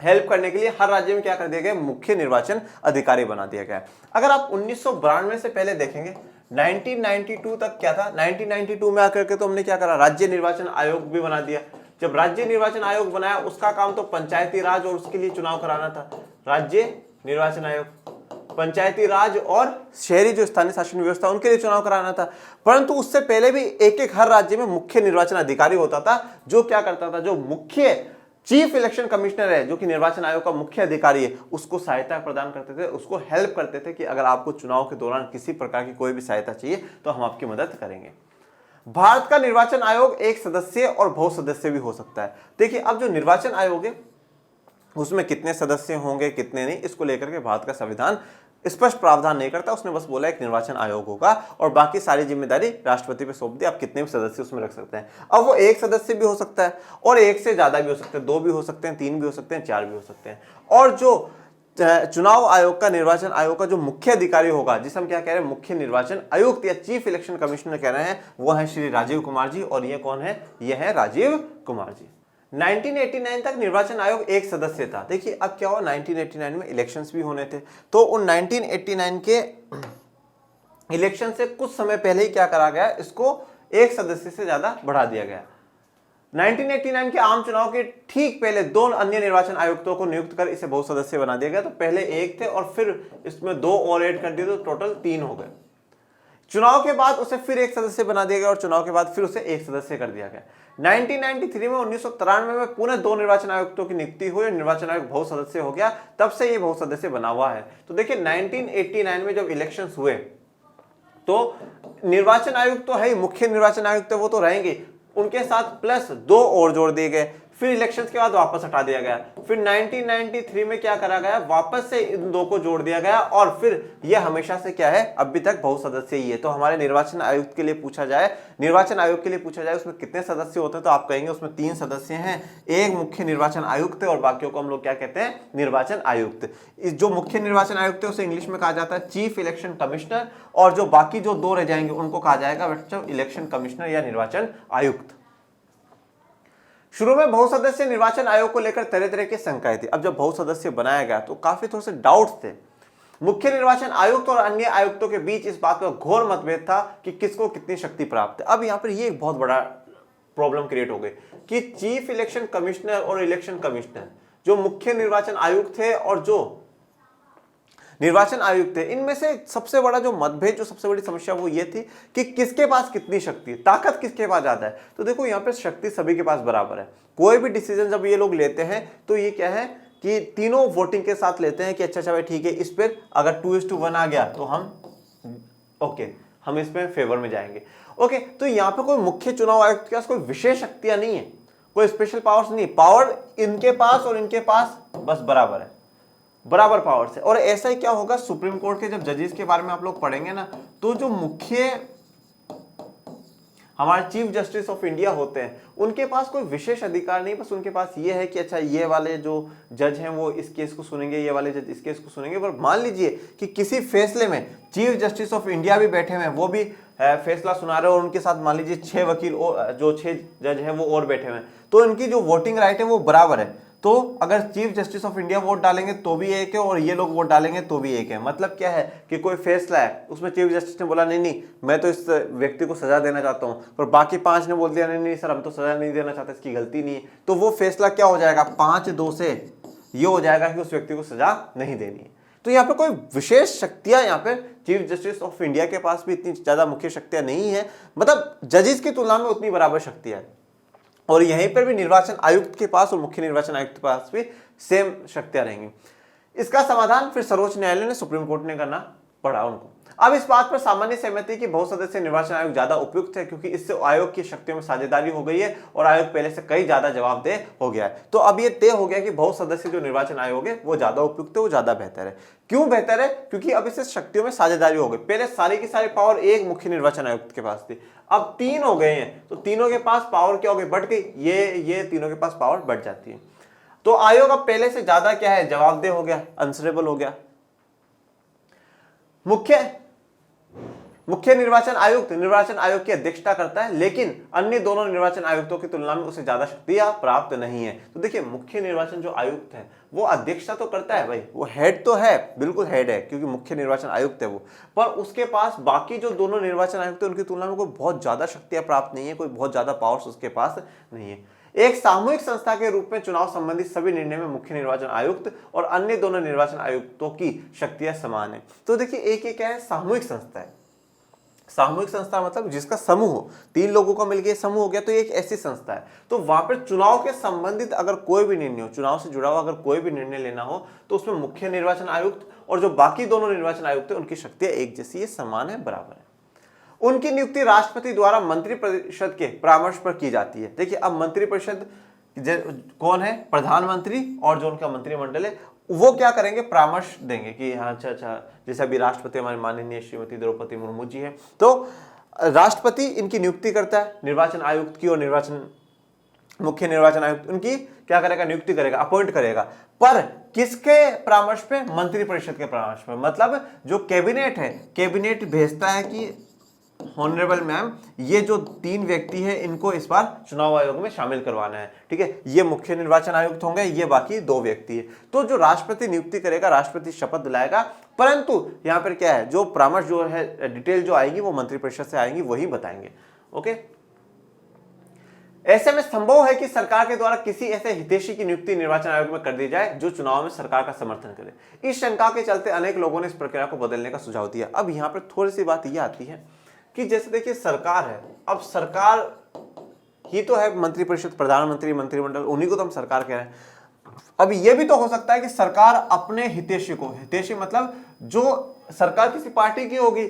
हेल्प करने के लिए हर राज्य में क्या कर दिया गया? मुख्य निर्वाचन अधिकारी बना दिया गया। अगर आप 1992 से पहले देखेंगे, 1992 तक क्या था? 1992 में आकर के तो हमने क्या करा? राज्य निर्वाचन आयोग भी बना दिया। जब राज्य निर्वाचन आयोग बनाया उसका काम तो पंचायती राज और उसके लिए चुनाव कराना था। राज्य निर्वाचन आयोग पंचायती राज और शहरी जो स्थानीय शासन व्यवस्था उनके लिए चुनाव कराना था। परंतु उससे पहले भी एक एक हर राज्य में मुख्य निर्वाचन अधिकारी होता था, जो क्या करता था? जो मुख्य चीफ इलेक्शन कमिश्नर है, जो कि निर्वाचन आयोग का मुख्य अधिकारी है, उसको सहायता प्रदान करते थे, उसको हेल्प करते थे कि अगर आपको चुनाव के दौरान किसी प्रकार की कोई भी सहायता चाहिए तो हम आपकी मदद करेंगे। भारत का निर्वाचन आयोग एक सदस्य और बहुसदस्य भी हो सकता है। देखिए अब जो निर्वाचन आयोग है उसमें कितने सदस्य होंगे कितने नहीं, इसको लेकर के भारत का संविधान स्पष्ट प्रावधान नहीं करता। उसने बस बोला एक निर्वाचन आयोग होगा और बाकी सारी जिम्मेदारी राष्ट्रपति पे सौंप दी, आप कितने भी सदस्य उसमें रख सकते हैं। अब वो एक सदस्य भी हो सकता है और एक से ज्यादा भी हो सकते हैं, 2 भी हो सकते हैं, 3 भी हो सकते हैं, 4 भी हो सकते हैं। और जो चुनाव आयोग का, निर्वाचन आयोग का जो मुख्य अधिकारी होगा, जिसे हम क्या कह रहे हैं? मुख्य निर्वाचन आयुक्त या चीफ इलेक्शन कमिश्नर कह रहे हैं, वो है श्री राजीव कुमार जी। और ये कौन है? ये है राजीव कुमार जी। 1989 तक निर्वाचन आयोग एक सदस्य था। देखिए अब क्या हुआ, 1989 में इलेक्शंस भी होने थे, तो उन 1989 के इलेक्शन से कुछ समय पहले ही क्या करा गया? इसको एक सदस्य से ज्यादा बढ़ा दिया गया। 1989 के आम चुनाव के ठीक पहले 2 अन्य निर्वाचन आयुक्तों को नियुक्त कर इसे बहुसदस्य बना दिया गया। तो पहले एक थे और फिर इसमें 2 और ऐड कर दिए तो टोटल 3 हो गए। चुनाव के बाद उसे फिर एक सदस्य बना दिया गया और चुनाव के बाद फिर उसे एक सदस्य कर दिया गया। 1993 में 1993 में पुनः 2 निर्वाचन आयुक्तों की नियुक्ति हुई और निर्वाचन आयोग बहुसदस्य हो गया, तब से ये बहुसदस्य बना हुआ है। तो देखिए 1989 में जब इलेक्शंस हुए तो निर्वाचन आयुक्त तो है ही, मुख्य निर्वाचन आयुक्त वो तो रहेंगे, उनके साथ प्लस 2 और जोड़ दिए गए। फिर इलेक्शंस के बाद वापस हटा दिया गया। फिर 1993 में क्या करा गया? वापस से इन 2 को जोड़ दिया गया और फिर यह हमेशा से क्या है? अभी तक बहुसदस्य ही है। तो हमारे निर्वाचन आयुक्त के लिए पूछा जाए, निर्वाचन आयोग के लिए पूछा जाए उसमें कितने सदस्य होते हैं, तो आप कहेंगे उसमें 3 सदस्य हैं, एक मुख्य निर्वाचन आयुक्त है और बाकियों को हम लोग क्या कहते हैं? निर्वाचन आयुक्त। जो मुख्य निर्वाचन आयुक्त है उसे इंग्लिश में कहा जाता है चीफ इलेक्शन कमिश्नर, और जो बाकी जो 2 रह जाएंगे उनको कहा जाएगा बच्चों इलेक्शन कमिश्नर या निर्वाचन आयुक्त। शुरू में बहुसदस्य निर्वाचन आयोग को लेकर तरह तरह की शंकाएं थी। अब जब बहुसदस्य बनाया गया तो काफी थोड़े से डाउट्स थे। मुख्य निर्वाचन आयुक्त और अन्य आयुक्तों के बीच इस बात का घोर मतभेद था कि किसको कितनी शक्ति प्राप्त है। अब यहाँ पर ये एक बहुत बड़ा प्रॉब्लम क्रिएट हो गई कि चीफ इलेक्शन कमिश्नर और इलेक्शन कमिश्नर, जो मुख्य निर्वाचन आयुक्त थे और जो निर्वाचन आयुक्त थे, इनमें से सबसे बड़ा जो मतभेद, जो सबसे बड़ी समस्या वो ये थी कि किसके पास कितनी शक्ति है, ताकत किसके पास ज्यादा है। तो देखो यहाँ पे शक्ति सभी के पास बराबर है। कोई भी डिसीजन जब ये लोग लेते हैं तो ये क्या है कि तीनों वोटिंग के साथ लेते हैं कि अच्छा भाई ठीक है, इस पर अगर 2:1 आ गया तो हम इसमें फेवर में जाएंगे। ओके, तो यहाँ पे कोई मुख्य चुनाव आयुक्त के पास कोई विशेष शक्तियां नहीं है, कोई स्पेशल पावर्स नहीं, पावर इनके पास और इनके पास बस बराबर है, बराबर पावर से। और ऐसा ही क्या होगा, सुप्रीम कोर्ट के जब जजेस के बारे में आप लोग पढ़ेंगे ना, तो जो मुख्य हमारे चीफ जस्टिस ऑफ इंडिया होते हैं उनके पास कोई विशेष अधिकार नहीं, बस उनके पास ये है कि अच्छा ये वाले जो जज हैं वो इस केस को सुनेंगे, ये वाले जज इस केस को सुनेंगे। पर मान लीजिए कि किसी फैसले में चीफ जस्टिस ऑफ इंडिया भी बैठे हुए हैं, वो भी फैसला सुना रहे हैं और उनके साथ मान लीजिए 6 वकील और जो 6 जज हैं वो और बैठे हुए हैं, तो इनकी जो वोटिंग राइट है वो बराबर है। तो अगर chief justice of India vote डालेंगे तो भी एक है और ये लोग वोट डालेंगे तो भी एक है। मतलब क्या है कि कोई फैसला है, उसमें चीफ जस्टिस ने बोला नहीं नहीं मैं तो इस व्यक्ति को सजा देना चाहता हूं, और बाकी 5 ने बोल दिया नहीं नहीं सर हम तो सजा नहीं देना चाहते, इसकी गलती नहीं है, तो वो फैसला क्या हो जाएगा, 5-2 से ये हो जाएगा कि उस व्यक्ति को सजा नहीं देनी है। तो यहाँ पे कोई विशेष शक्तियां, यहाँ पे चीफ जस्टिस ऑफ इंडिया के पास भी इतनी ज्यादा मुख्य शक्तियां नहीं है, मतलब जजेस की तुलना में उतनी बराबर शक्तियां है। और यहीं पर भी निर्वाचन आयुक्त के पास और मुख्य निर्वाचन आयुक्त के पास भी सेम शक्तियां रहेंगी। इसका समाधान फिर सर्वोच्च न्यायालय ने, सुप्रीम कोर्ट ने करना पड़ा उनको। अब इस बात पर सामान्य सहमति कि बहुसदस्यीय निर्वाचन आयोग ज्यादा उपयुक्त है, क्योंकि इससे आयोग की शक्तियों में साझेदारी हो गई है और आयोग पहले से कई ज्यादा जवाबदेह हो गया है। तो अब ये तय हो गया कि बहुसदस्यीय जो निर्वाचन आयोग है वो ज्यादा उपयुक्त है, वो ज्यादा बेहतर है। क्यों बेहतर है? क्योंकि अब इससे शक्तियों में साझेदारी हो गई। पहले सारी की सारी पावर एक मुख्य निर्वाचन आयुक्त के पास थी, अब 3 हो गए हैं, तो तीनों के पास पावर क्या हो गई, बढ़ गई, ये तीनों के पास पावर बढ़ जाती है। तो आयोग अब पहले से ज्यादा क्या है, जवाबदेह हो गया, आंसरेबल हो गया। मुख्य निर्वाचन आयुक्त निर्वाचन आयोग की अध्यक्षता करता है, लेकिन अन्य दोनों निर्वाचन आयुक्तों की तुलना में उसे ज्यादा शक्तियां प्राप्त नहीं है। तो देखिए मुख्य निर्वाचन जो आयुक्त है वो अध्यक्षता तो करता है भाई, वो हेड तो है, बिल्कुल हेड है, क्योंकि मुख्य निर्वाचन आयुक्त है वो, पर उसके पास बाकी जो दोनों निर्वाचन आयुक्त है उनकी तुलना में कोई बहुत ज्यादा शक्तियां प्राप्त नहीं है, कोई बहुत ज्यादा पावर्स उसके पास नहीं है। एक सामूहिक संस्था के रूप में चुनाव संबंधी सभी निर्णय में मुख्य निर्वाचन आयुक्त और अन्य दोनों निर्वाचन आयुक्तों की शक्तियां समान है। तो देखिए एक क्या है, सामूहिक संस्था है। सामूहिक संस्था मतलब जिसका समूह हो, 3 लोगों का मिलकर समूह हो गया, तो एक ऐसी संस्था है। तो वहां पर चुनाव के संबंधित अगर कोई भी निर्णय हो, चुनाव से जुड़ा हुआ अगर कोई भी निर्णय लेना हो, तो उसमें मुख्य निर्वाचन आयुक्त और जो बाकी दोनों निर्वाचन आयुक्त है उनकी शक्तियां एक जैसी है, समान है, बराबर है। उनकी नियुक्ति राष्ट्रपति द्वारा मंत्रिपरिषद के परामर्श पर की जाती है। देखिए अब मंत्रिपरिषद कौन है, प्रधानमंत्री और जो उनका मंत्रिमंडल है वो क्या करेंगे, परामर्श देंगे कि हाँ अच्छा, जैसे अभी राष्ट्रपति हमारे माननीय श्रीमती द्रौपदी मुर्मू जी है, तो राष्ट्रपति इनकी नियुक्ति करता है, निर्वाचन आयुक्त की और मुख्य निर्वाचन आयुक्त उनकी क्या करेगा, नियुक्ति करेगा, अपॉइंट करेगा, पर किसके परामर्श पे, मंत्रिपरिषद के परामर्श पे। मतलब जो कैबिनेट है, कैबिनेट भेजता है कि ऑनरेबल मैम ये जो 3 व्यक्ति है इनको इस बार चुनाव आयोग में शामिल करवाना है, ठीक है, ये मुख्य निर्वाचन आयुक्त होंगे, ये बाकी 2 व्यक्ति है। तो जो राष्ट्रपति नियुक्ति करेगा, राष्ट्रपति शपथ दिलाएगा, परंतु यहाँ पर क्या है, जो परामर्श जो है, डिटेल जो आएगी वो मंत्रिपरिषद से आएंगी, वही बताएंगे। ओके, ऐसे में संभव है कि सरकार के द्वारा किसी ऐसे हितैषी की नियुक्ति निर्वाचन आयोग में कर दी जाए जो चुनाव में सरकार का समर्थन करे। इस शंका के चलते अनेक लोगों ने इस प्रक्रिया को बदलने का सुझाव दिया। अब यहाँ पर थोड़ी सी बात यह आती है कि जैसे देखिए सरकार है, अब सरकार ही तो है, मंत्रिपरिषद, प्रधानमंत्री, मंत्रिमंडल, उन्हीं को तो हम सरकार कह रहे हैं। अब ये भी तो हो सकता है कि सरकार अपने हितैषी को, हितैषी मतलब जो सरकार किसी पार्टी की होगी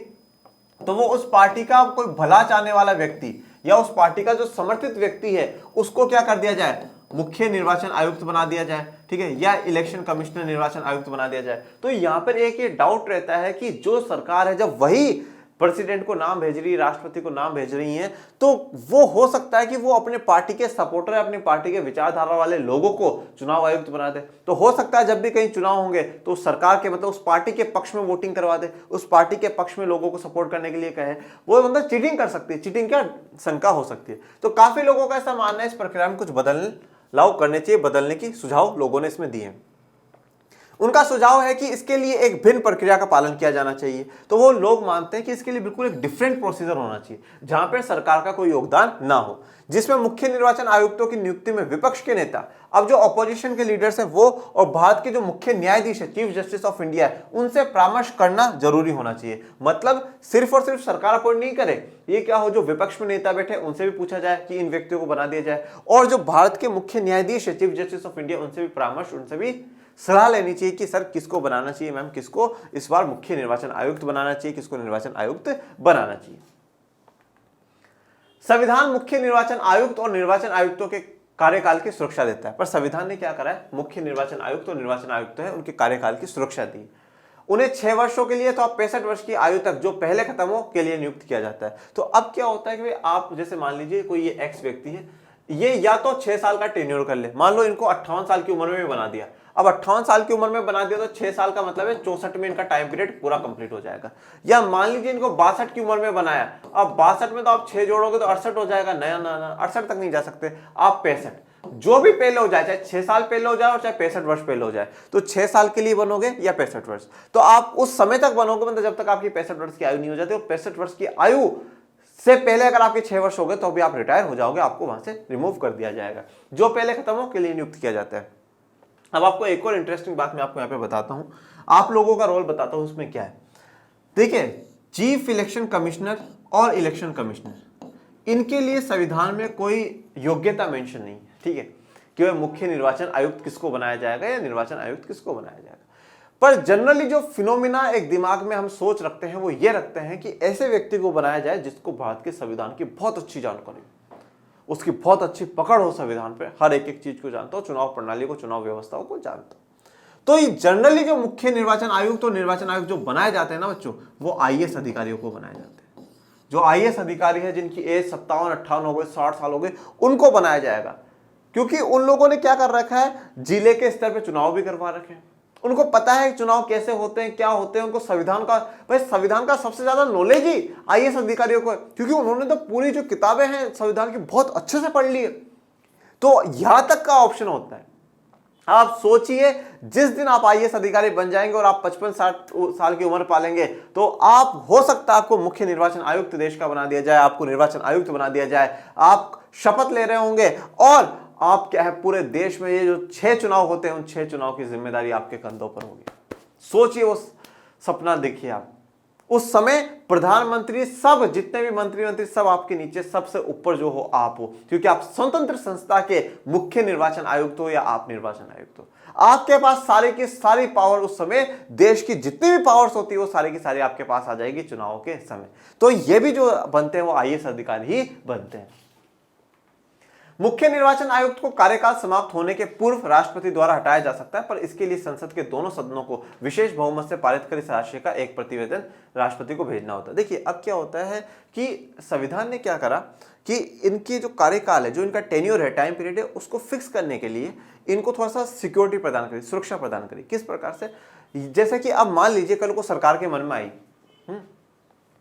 तो वो उस पार्टी का कोई भला चाहने वाला व्यक्ति या उस पार्टी का जो समर्थित व्यक्ति है उसको क्या कर दिया जाए, मुख्य निर्वाचन आयुक्त बना दिया जाए, ठीक है, या इलेक्शन कमिश्नर निर्वाचन आयुक्त बना दिया जाए। तो यहां पर एक ये डाउट रहता है कि जो सरकार है जब वही प्रेसिडेंट को नाम भेज रही है, राष्ट्रपति को नाम भेज रही है, तो वो हो सकता है कि वो अपने पार्टी के सपोर्टर, अपनी पार्टी के विचारधारा वाले लोगों को चुनाव आयुक्त बना दे। तो हो सकता है जब भी कहीं चुनाव होंगे तो उस सरकार के मतलब उस पार्टी के पक्ष में वोटिंग करवा दे, उस पार्टी के पक्ष में लोगों को सपोर्ट करने के लिए कहे, वो मतलब चीटिंग कर सकती है। चीटिंग क्या शंका हो सकती है। तो काफी लोगों का ऐसा मानना है इस प्रक्रिया में कुछ बदलाव करने चाहिए, बदलने की सुझाव लोगों ने इसमें दिए। उनका सुझाव है कि इसके लिए एक भिन्न प्रक्रिया का पालन किया जाना चाहिए। तो वो लोग मानते हैं कि इसके लिए बिल्कुल एक डिफरेंट प्रोसीजर होना चाहिए जहां पर सरकार का कोई योगदान ना हो, जिसमें मुख्य निर्वाचन आयुक्तों की नियुक्ति में विपक्ष के नेता, अब जो ऑपोजिशन के लीडर्स हैं वो और भारत के जो मुख्य न्यायाधीश है, चीफ जस्टिस ऑफ इंडिया है, उनसे परामर्श करना जरूरी होना चाहिए। मतलब सिर्फ और सिर्फ सरकार अपॉइंट नहीं करे, ये क्या हो, जो विपक्ष में नेता बैठे उनसे भी पूछा जाए कि इन व्यक्तियों को बना दिया जाए, और जो भारत के मुख्य न्यायाधीश है, चीफ जस्टिस ऑफ इंडिया, उनसे भी परामर्श, उनसे भी सलाह लेनी चाहिए कि सर किसको बनाना चाहिए, मैम किसको इस बार मुख्य निर्वाचन आयुक्त बनाना चाहिए, किसको निर्वाचन आयुक्त बनाना चाहिए। संविधान मुख्य निर्वाचन आयुक्त और निर्वाचन आयुक्तों के कार्यकाल की सुरक्षा देता है, पर संविधान ने क्या करा है, मुख्य निर्वाचन आयुक्त और निर्वाचन आयुक्त है उनके कार्यकाल की सुरक्षा दी। उन्हें 6 वर्षों के लिए तो आप 65 वर्ष की आयु तक जो पहले खत्म हो के लिए नियुक्त किया जाता है। तो अब क्या होता है कि आप जैसे मान लीजिए कोई ये एक्स व्यक्ति है, ये या तो 6 साल का टेन्योर कर ले, मान लो इनको 58 साल की उम्र में बना दिया। अब 58 साल की उम्र में बना दिया तो 6 साल का मतलब है 64 में इनका टाइम पीरियड पूरा कंप्लीट हो जाएगा। या मान लीजिए इनको 62 की उम्र में बनाया, अब 62 में तो आप 6 जोड़ोगे तो 68 हो जाएगा, नया 68 तक नहीं जा सकते आप 65, जो भी पहले हो जाए, चाहे 6 साल पहले हो जाए और चाहे 65 वर्ष पहले हो जाए, तो 6 साल के लिए बनोगे या 65 वर्ष, तो आप उस समय तक बनोगे, मतलब जब तक आपकी 65 वर्ष की आयु नहीं हो जाती। और 65 वर्ष की आयु से पहले अगर आपके 6 वर्ष हो गए तो भी आप रिटायर हो जाओगे, आपको वहां से रिमूव कर दिया जाएगा। जो पहले खत्म हो के लिए नियुक्त किया जाता है। अब आपको एक और इंटरेस्टिंग बात मैं आपको यहाँ पे बताता हूँ, आप लोगों का रोल बताता हूँ उसमें क्या है। देखिए, चीफ इलेक्शन कमिश्नर और इलेक्शन कमिश्नर, इनके लिए संविधान में कोई योग्यता मेंशन नहीं है, ठीक है, कि वह मुख्य निर्वाचन आयुक्त किसको बनाया जाएगा या निर्वाचन आयुक्त किसको बनाया जाएगा। पर जनरली जो फिनोमिना एक दिमाग में हम सोच रखते हैं वो ये रखते हैं कि ऐसे व्यक्ति को बनाया जाए जिसको भारत के संविधान की बहुत अच्छी जानकारी, उसकी बहुत अच्छी पकड़ हो संविधान पे, हर एक चीज को जानता हो, चुनाव प्रणाली को, चुनाव व्यवस्थाओं को जानता हो। तो ये जनरली जो मुख्य निर्वाचन आयुक्त और निर्वाचन आयुक्त जो बनाए जाते हैं ना बच्चों, वो आईएएस अधिकारियों को बनाए जाते हैं। जो आईएएस अधिकारी है जिनकी एज 57, 58 हो गए, 60 साल हो गए, उनको बनाया जाएगा। क्योंकि उन लोगों ने क्या कर रखा है, जिले के स्तर पर चुनाव भी करवा रखे हैं, उनको पता है चुनाव कैसे होते हैं, क्या होते हैं, उनको संविधान का, भाई संविधान का सबसे ज्यादा नॉलेज ही आईएएस अधिकारियों को है, क्योंकि उन्होंने तो पूरी जो किताबें हैं संविधान की बहुत अच्छे से पढ़ ली है। तो यहां तक का ऑप्शन होता है। आप सोचिए, जिस दिन आप आईएएस अधिकारी बन जाएंगे और आप 55-60 साल की उम्र पालेंगे, तो आप हो सकता है आपको मुख्य निर्वाचन आयुक्त देश का बना दिया जाए, आपको निर्वाचन आयुक्त बना दिया जाए, आप शपथ ले रहे होंगे और आप क्या है, पूरे देश में ये जो 6 चुनाव होते हैं, उन 6 चुनाव की जिम्मेदारी आपके कंधों पर होगी। सोचिए, वो सपना देखिए आप। उस समय प्रधानमंत्री, सब जितने भी मंत्री सब आपके नीचे, सबसे ऊपर जो हो आप हो, क्योंकि आप स्वतंत्र संस्था के मुख्य निर्वाचन आयुक्त हो या आप निर्वाचन आयुक्त हो। आपके पास सारी की सारी पावर, उस समय देश की जितनी भी पावर्स होती है वो सारी की सारी आपके पास आ जाएगी चुनाव के समय। तो ये भी जो बनते हैं वो आईएएस अधिकारी ही बनते हैं। मुख्य निर्वाचन आयुक्त को कार्यकाल समाप्त होने के पूर्व राष्ट्रपति द्वारा हटाया जा सकता है, पर इसके लिए संसद के दोनों सदनों को विशेष बहुमत से पारित कर इस राशि का एक प्रतिवेदन राष्ट्रपति को भेजना होता है। देखिए, अब क्या होता है कि संविधान ने क्या करा कि इनकी जो कार्यकाल है, जो इनका टेन्योर है, टाइम पीरियड है, उसको फिक्स करने के लिए इनको थोड़ा सा सिक्योरिटी प्रदान करी, सुरक्षा प्रदान करी। किस प्रकार से, जैसे कि अब मान लीजिए कल को सरकार के मन में आई,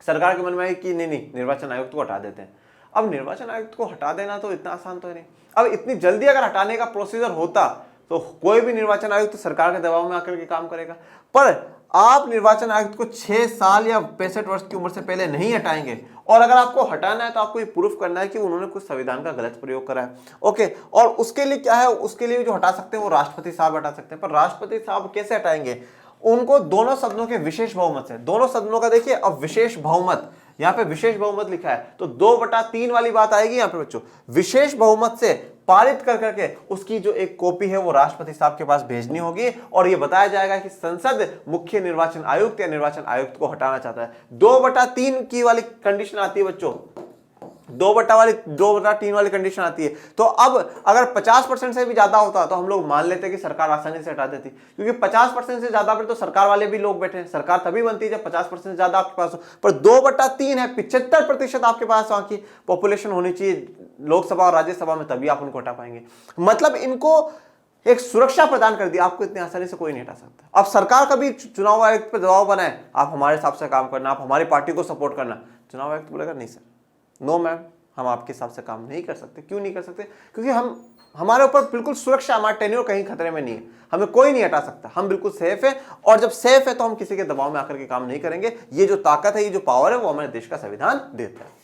सरकार के मन में आई कि नहीं निर्वाचन आयुक्त को हटा देते हैं। अब निर्वाचन आयुक्त को हटा देना तो इतना आसान तो है नहीं। अब इतनी जल्दी अगर हटाने का प्रोसीजर होता तो कोई भी निर्वाचन आयुक्त सरकार के दबाव में आकर के काम करेगा। पर आप निर्वाचन आयुक्त को 6 साल या 65 वर्ष की उम्र से पहले नहीं हटाएंगे, और अगर आपको हटाना है तो आपको ये प्रूफ करना है कि उन्होंने कुछ संविधान का गलत प्रयोग करा है। ओके, और उसके लिए क्या है, उसके लिए जो हटा सकते हैं वो राष्ट्रपति साहब हटा सकते हैं। पर राष्ट्रपति साहब कैसे हटाएंगे, उनको दोनों सदनों के विशेष बहुमत से, दोनों सदनों का देखिए अब विशेष बहुमत, यहां पे विशेष बहुमत लिखा है तो 2/3 वाली बात आएगी यहां पे बच्चों। विशेष बहुमत से पारित कर करके उसकी जो एक कॉपी है वो राष्ट्रपति साहब के पास भेजनी होगी, और ये बताया जाएगा कि संसद मुख्य निर्वाचन आयुक्त या निर्वाचन आयुक्त को हटाना चाहता है। 2/3 की वाली कंडीशन आती है बच्चों, 2/3 वाली कंडीशन आती है। तो अब अगर 50% से भी ज्यादा होता तो हम लोग मान लेते कि सरकार आसानी से हटा देती, क्योंकि 50% से ज्यादा पर तो सरकार वाले भी लोग बैठे हैं। सरकार तभी बनती है जब 50% से ज्यादा आपके पास हो, पर 2/3 है, 75% आपके पास वहां की पॉपुलेशन होनी चाहिए लोकसभा और राज्यसभा में, तभी आप उनको हटा पाएंगे। मतलब इनको एक सुरक्षा प्रदान कर दी, आपको इतनी आसानी से कोई नहीं हटा सकता। अब सरकार कभी चुनाव आयुक्त पर दबाव बनाए, आप हमारे हिसाब से काम करना, आप हमारी पार्टी को सपोर्ट करना, चुनाव आयुक्त बोलेगा नहीं सर, नो मैम, हम आपके हिसाब से काम नहीं कर सकते। क्यों नहीं कर सकते, क्योंकि हमारे ऊपर बिल्कुल सुरक्षा, हमारा टेन्योर कहीं खतरे में नहीं है, हमें कोई नहीं हटा सकता, हम बिल्कुल सेफ है। और जब सेफ है तो हम किसी के दबाव में आकर के काम नहीं करेंगे। ये जो ताकत है, ये जो पावर है, वो हमारे देश का संविधान देता है।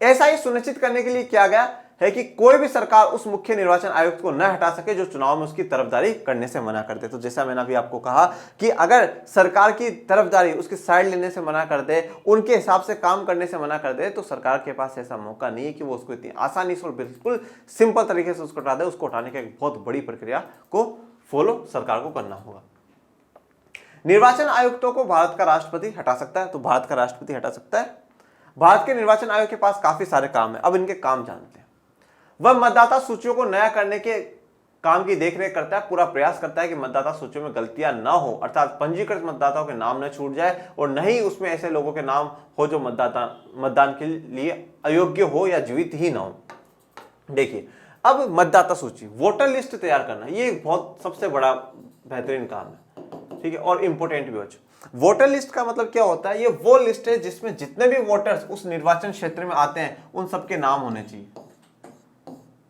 ऐसा ही सुनिश्चित करने के लिए किया गया है कि कोई भी सरकार उस मुख्य निर्वाचन आयुक्त को न हटा सके जो चुनाव में उसकी तरफदारी करने से मना कर दे। तो जैसा मैंने अभी आपको कहा कि अगर सरकार की तरफदारी, उसकी साइड लेने से मना कर दे, उनके हिसाब से काम करने से मना कर दे, तो सरकार के पास ऐसा मौका नहीं है कि वो उसको इतनी आसानी से और बिल्कुल सिंपल तरीके से उसको हटा दे। उसको हटाने की एक बहुत बड़ी प्रक्रिया को फॉलो सरकार को करना होगा। निर्वाचन आयुक्तों को भारत का राष्ट्रपति हटा सकता है, तो भारत का राष्ट्रपति हटा सकता है। भारत के निर्वाचन आयोग के पास काफी सारे काम है, अब इनके काम जानते हैं। वह मतदाता सूचियों को नया करने के काम की देखरेख करता है, पूरा प्रयास करता है कि मतदाता सूचियों में गलतियां ना हो, अर्थात पंजीकृत मतदाताओं के नाम न छूट जाए और न ही उसमें ऐसे लोगों के नाम हो जो मतदान के लिए अयोग्य हो या जीवित ही ना हो। देखिए, अब मतदाता सूची, वोटर लिस्ट तैयार करना, ये बहुत सबसे बड़ा बेहतरीन काम है, ठीक है, और इंपोर्टेंट भी बच्चों। वोटर लिस्ट का मतलब क्या होता है, ये वो लिस्ट है जिसमें जितने भी वोटर्स उस निर्वाचन क्षेत्र में आते हैं उन सबके नाम होने चाहिए।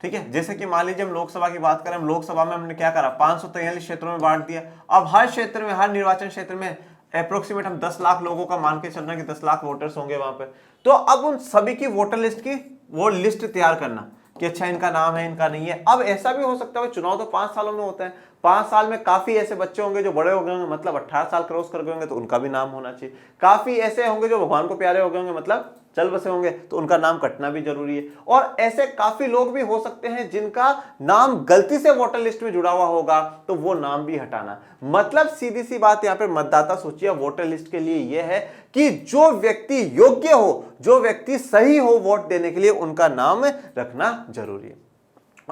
ठीक है। जैसे कि मान लीजिए हम लोकसभा की बात करें, हम लोकसभा में हमने क्या करा, 543 क्षेत्रों में बांट दिया। अब हर क्षेत्र में, हर निर्वाचन क्षेत्र में अप्रोक्सीमेट हम 10 लाख लोगों का मान के चल रहे हैं कि 10 लाख वोटर्स होंगे वहां पे। तो अब उन सभी की वोटर लिस्ट की वो लिस्ट तैयार करना कि अच्छा इनका नाम है, इनका नहीं है। अब ऐसा भी हो सकता है, चुनाव तो 5 सालों में होता है, 5 साल में काफी ऐसे बच्चे होंगे जो बड़े हो गए होंगे, मतलब 18 साल क्रॉस कर गए होंगे, तो उनका भी नाम होना चाहिए। काफी ऐसे होंगे जो भगवान को प्यारे हो गए होंगे, मतलब चल बसे होंगे, तो उनका नाम कटना भी जरूरी है। और ऐसे काफी लोग भी हो सकते हैं जिनका नाम गलती से वोटर लिस्ट में जुड़ा हुआ होगा, तो वो नाम भी हटाना। मतलब सीधी सी बात यहां पे मतदाता सूची वोटर लिस्ट के लिए यह है कि जो व्यक्ति योग्य हो, जो व्यक्ति सही हो वोट देने के लिए, उनका नाम रखना जरूरी है।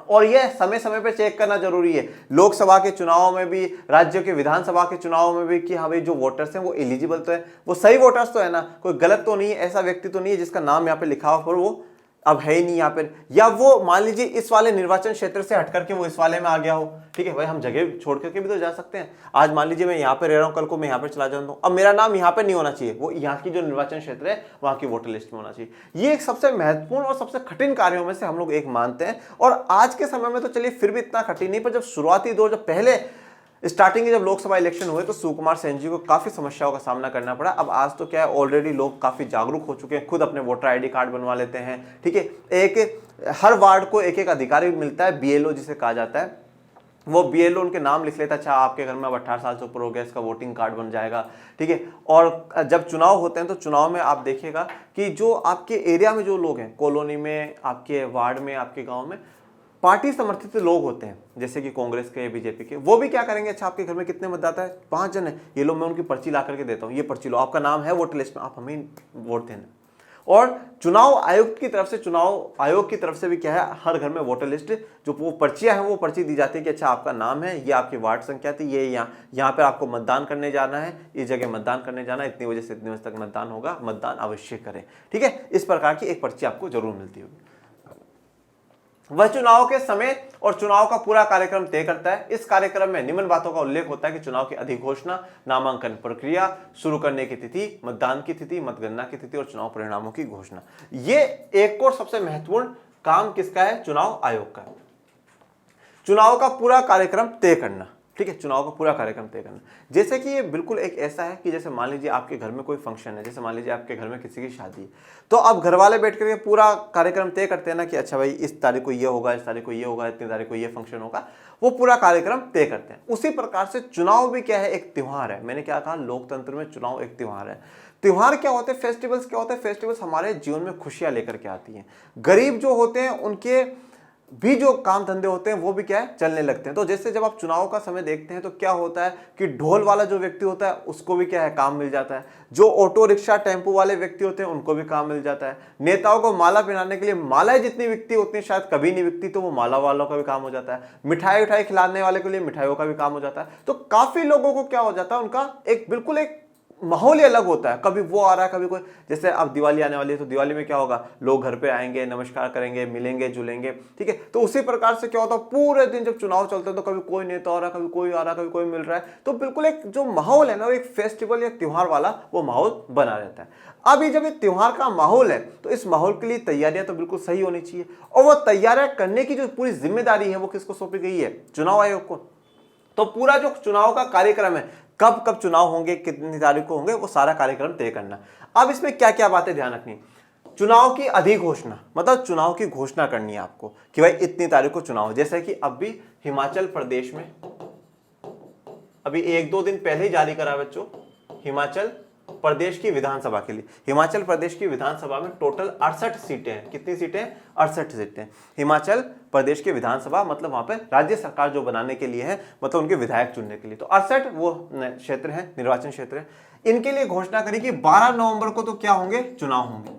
और यह समय समय पर चेक करना जरूरी है, लोकसभा के चुनाव में भी, राज्यों के विधानसभा के चुनाव में भी, कि हाँ भाई जो वोटर्स हैं वो एलिजिबल तो है, वो सही वोटर्स तो है ना, कोई गलत तो नहीं है, ऐसा व्यक्ति तो नहीं है जिसका नाम यहाँ पे लिखा हुआ पर वो अब है ही नहीं यहाँ पर, या वो मान लीजिए इस वाले निर्वाचन क्षेत्र से हट करके वो इस वाले में आ गया हो। ठीक है भाई, हम जगह छोड़ करके भी तो जा सकते हैं। आज मान लीजिए मैं यहाँ पे रह रहा हूँ, कल को मैं यहाँ पे चला जाऊँ, अब मेरा नाम यहाँ पे नहीं होना चाहिए, वो यहाँ की जो निर्वाचन क्षेत्र है वहाँ की वोटर लिस्ट में होना चाहिए। ये एक सबसे महत्वपूर्ण और सबसे कठिन कार्यों में से हम लोग एक मानते हैं। और आज के समय में तो चलिए फिर भी इतना कठिन नहीं, पर जब शुरुआती दौर, जब पहले स्टार्टिंग के जब लोकसभा इलेक्शन हुए, तो सुकुमार सेन जी को काफी समस्याओं का सामना करना पड़ा। अब आज तो क्या है, ऑलरेडी लोग काफी जागरूक हो चुके हैं, खुद अपने वोटर आईडी कार्ड बनवा लेते हैं। ठीक है, एक हर वार्ड को एक एक अधिकारी मिलता है, बीएलओ जिसे कहा जाता है, वो बीएलओ उनके नाम लिख लेता है, अच्छा आपके घर में अब 18 साल से ऊपर हो गया, इसका वोटिंग कार्ड बन जाएगा। ठीक है, और जब चुनाव होते हैं तो चुनाव में आप देखिएगा कि जो आपके एरिया में जो लोग हैं, कॉलोनी में, आपके वार्ड में, आपके गाँव में पार्टी समर्थित लोग होते हैं, जैसे कि कांग्रेस के, बीजेपी के, वो भी क्या करेंगे, अच्छा आपके घर में कितने मतदाता है, 5 जन है, ये लो मैं उनकी पर्ची ला करके देता हूँ, ये पर्ची लो, आपका नाम है वोटर लिस्ट में, आप हमें वोट देना। और चुनाव आयुक्त की तरफ से, चुनाव आयोग की तरफ से भी क्या है, हर घर में वोटर लिस्ट, जो वो पर्चियां हैं वो पर्ची दी जाती है कि अच्छा आपका नाम है, ये आपकी वार्ड संख्या थी, ये यहाँ पर आपको मतदान करने जाना है, इस जगह मतदान करने जाना है, इतनी बजे से इतने बजे तक मतदान होगा, मतदान अवश्य करें। ठीक है, इस प्रकार की एक पर्ची आपको जरूर मिलती होगी। वह चुनाव के समय और चुनाव का पूरा कार्यक्रम तय करता है। इस कार्यक्रम में निम्न बातों का उल्लेख होता है कि चुनाव की अधिघोषणा, नामांकन प्रक्रिया, शुरू करने की तिथि, मतदान की तिथि, मतगणना की तिथि और चुनाव परिणामों की घोषणा। ये एक और सबसे महत्वपूर्ण काम किसका है, चुनाव आयोग का है। चुनाव का पूरा कार्यक्रम तय करना। ठीक है, चुनाव का पूरा कार्यक्रम तय करना, जैसे कि ये बिल्कुल एक ऐसा है कि जैसे मान लीजिए आपके घर में कोई फंक्शन है, जैसे मान लीजिए आपके घर में किसी की शादी है, तो अब घर वाले बैठ करके पूरा कार्यक्रम तय करते हैं ना कि अच्छा भाई इस तारीख को ये होगा, इस तारीख को ये होगा, इतनी तारीख को ये फंक्शन होगा, वो पूरा कार्यक्रम तय करते हैं। उसी प्रकार से चुनाव भी क्या है, एक त्योहार है। मैंने क्या कहा, लोकतंत्र में चुनाव एक त्योहार है। त्योहार क्या होते हैं, फेस्टिवल्स क्या होते हैं, फेस्टिवल्स हमारे जीवन में खुशियां लेकर के आती हैं। गरीब जो होते हैं उनके भी जो काम धंधे होते हैं वो भी क्या है, चलने लगते हैं। तो जैसे जब आप चुनाव का समय देखते हैं तो क्या होता है कि ढोल वाला जो व्यक्ति होता है उसको भी क्या है, काम मिल जाता है। जो ऑटो रिक्शा टेम्पो वाले व्यक्ति होते हैं उनको भी काम मिल जाता है। नेताओं को माला पहनाने के लिए मालाएं जितनी बिकती होती हैं शायद कभी नहीं बिकती, तो वो माला वालों का भी काम हो जाता है। मिठाई उठाई खिलाने वाले के लिए मिठाइयों का भी काम हो जाता है। तो काफी लोगों को क्या हो जाता है, उनका एक बिल्कुल एक माहौल ही अलग होता है। कभी वो आ रहा है, कभी कोई, जैसे अब दिवाली आने वाली है तो दिवाली में क्या होगा, लोग घर पे आएंगे, नमस्कार करेंगे, मिलेंगे जुलेंगे। ठीक है, तो उसी प्रकार से क्या होता है, पूरे दिन जब चुनाव चलते हैं तो कभी कोई नेता आ रहा है, कभी कोई आ रहा है, कभी कोई मिल रहा है। तो बिल्कुल एक जो माहौल है ना, वो एक फेस्टिवल या त्योहार वाला वो माहौल बना रहता है। अभी जब ये त्योहार का माहौल है तो इस माहौल के लिए तैयारियां तो बिल्कुल सही होनी चाहिए, और वो तैयारियां करने की जो पूरी जिम्मेदारी है वो किसको सौंपी गई है, चुनाव आयोग को। तो पूरा जो चुनाव का कार्यक्रम है, कब कब चुनाव होंगे, कितनी तारीख को होंगे, वो सारा कार्यक्रम तय करना। अब इसमें क्या क्या बातें ध्यान रखनी, चुनाव की अधिघोषणा, मतलब चुनाव की घोषणा करनी है आपको कि भाई इतनी तारीख को चुनाव। जैसे कि अब भी हिमाचल प्रदेश में अभी 1-2 दिन पहले ही जारी करा बच्चों, हिमाचल प्रदेश की विधानसभा के लिए। हिमाचल प्रदेश की विधानसभा में टोटल 68 सीटें हैं। कितनी सीटें, 68 सीटें। हिमाचल प्रदेश की विधानसभा मतलब वहां पे राज्य सरकार जो बनाने के लिए है, मतलब उनके विधायक चुनने के लिए। तो 68 वो क्षेत्र है, निर्वाचन क्षेत्र है। इनके लिए घोषणा करी कि 12 नवंबर को तो क्या होंगे, चुनाव होंगे।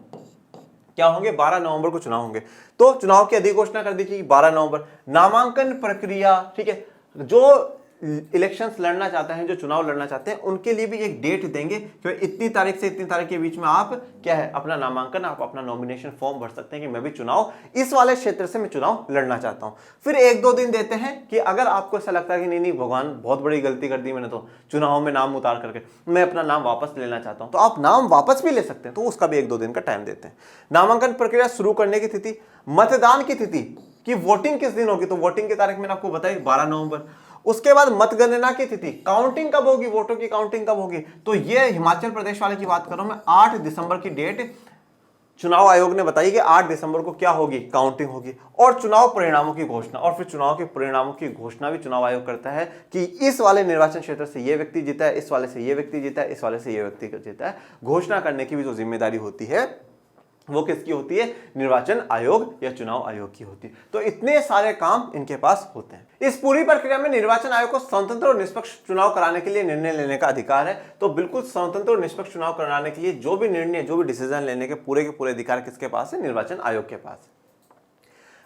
क्या होंगे, 12 नवंबर को चुनाव होंगे। तो चुनाव की अधिघोषणा कर दी कि 12 नवंबर। नामांकन प्रक्रिया, ठीक है, जो इलेक्शंस लड़ना चाहते हैं, जो चुनाव लड़ना चाहते हैं, उनके लिए भी एक डेट देंगे कि इतनी तारीख से इतनी तारीख के बीच में आप क्या है, अपना नामांकन, आप अपना नॉमिनेशन फॉर्म भर सकते हैं कि मैं भी चुनाव, इस वाले क्षेत्र से मैं चुनाव लड़ना चाहता हूं। फिर 1-2 दिन देते हैं कि अगर आपको ऐसा लगता है कि नहीं भगवान बहुत बड़ी गलती कर दी मैंने, तो चुनाव में नाम उतार करके मैं अपना नाम वापस लेना चाहता हूं, तो आप नाम वापस भी ले सकते हैं। तो उसका भी 1-2 दिन का टाइम देते हैं। नामांकन प्रक्रिया शुरू करने की तिथि, मतदान की तिथि कि वोटिंग किस दिन होगी, तो वोटिंग की तारीख मैंने आपको बताई 12 नवंबर। उसके बाद मतगणना की तिथि, काउंटिंग कब होगी, वोटों की काउंटिंग कब होगी, तो ये हिमाचल प्रदेश वाले की बात कर रहा हूं मैं, 8 दिसंबर की डेट चुनाव आयोग ने बताई कि 8 दिसंबर को क्या होगी, काउंटिंग होगी और चुनाव परिणामों की घोषणा। और फिर चुनाव के परिणामों की घोषणा भी चुनाव आयोग करता है कि इस वाले निर्वाचन क्षेत्र से ये व्यक्ति जीता है, इस वाले से ये व्यक्ति जीता है, इस वाले से ये व्यक्ति जीता है। घोषणा करने की भी जो जिम्मेदारी होती है वो किसकी होती है, निर्वाचन आयोग या चुनाव आयोग की होती है। तो इतने सारे काम इनके पास होते हैं। इस पूरी प्रक्रिया में निर्वाचन आयोग को स्वतंत्र और निष्पक्ष चुनाव कराने के लिए निर्णय लेने का अधिकार है। तो बिल्कुल स्वतंत्र और निष्पक्ष चुनाव कराने के लिए जो भी निर्णय, जो भी डिसीजन लेने के पूरे अधिकार किसके पास है, निर्वाचन आयोग के पास है।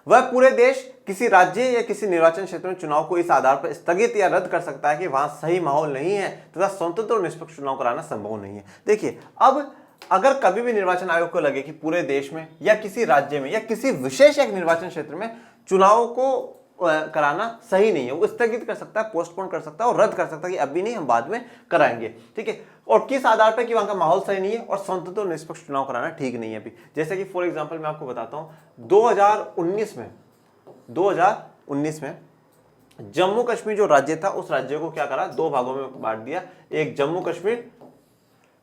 वह पूरे देश, किसी राज्य या किसी निर्वाचन क्षेत्र में चुनाव को इस आधार पर स्थगित या रद्द कर सकता है कि वहां सही माहौल नहीं है तथा स्वतंत्र और निष्पक्ष चुनाव कराना संभव नहीं है। देखिए, अब अगर कभी भी निर्वाचन आयोग को लगे कि पूरे देश में या किसी राज्य में या किसी विशेष एक निर्वाचन क्षेत्र में चुनाव को कराना सही नहीं है, वो स्थगित कर सकता है, पोस्टपोन कर सकता है और रद्द कर सकता है कि अभी नहीं, हम बाद में कराएंगे। ठीक है, और किस आधार पर कि वहां का माहौल सही नहीं है और स्वतंत्र और निष्पक्ष चुनाव कराना ठीक नहीं है अभी। जैसे कि फॉर एग्जांपल मैं आपको बताता हूं, 2019 में जम्मू कश्मीर जो राज्य था, उस राज्य को क्या करा, 2 भागों में बांट दिया। एक जम्मू कश्मीर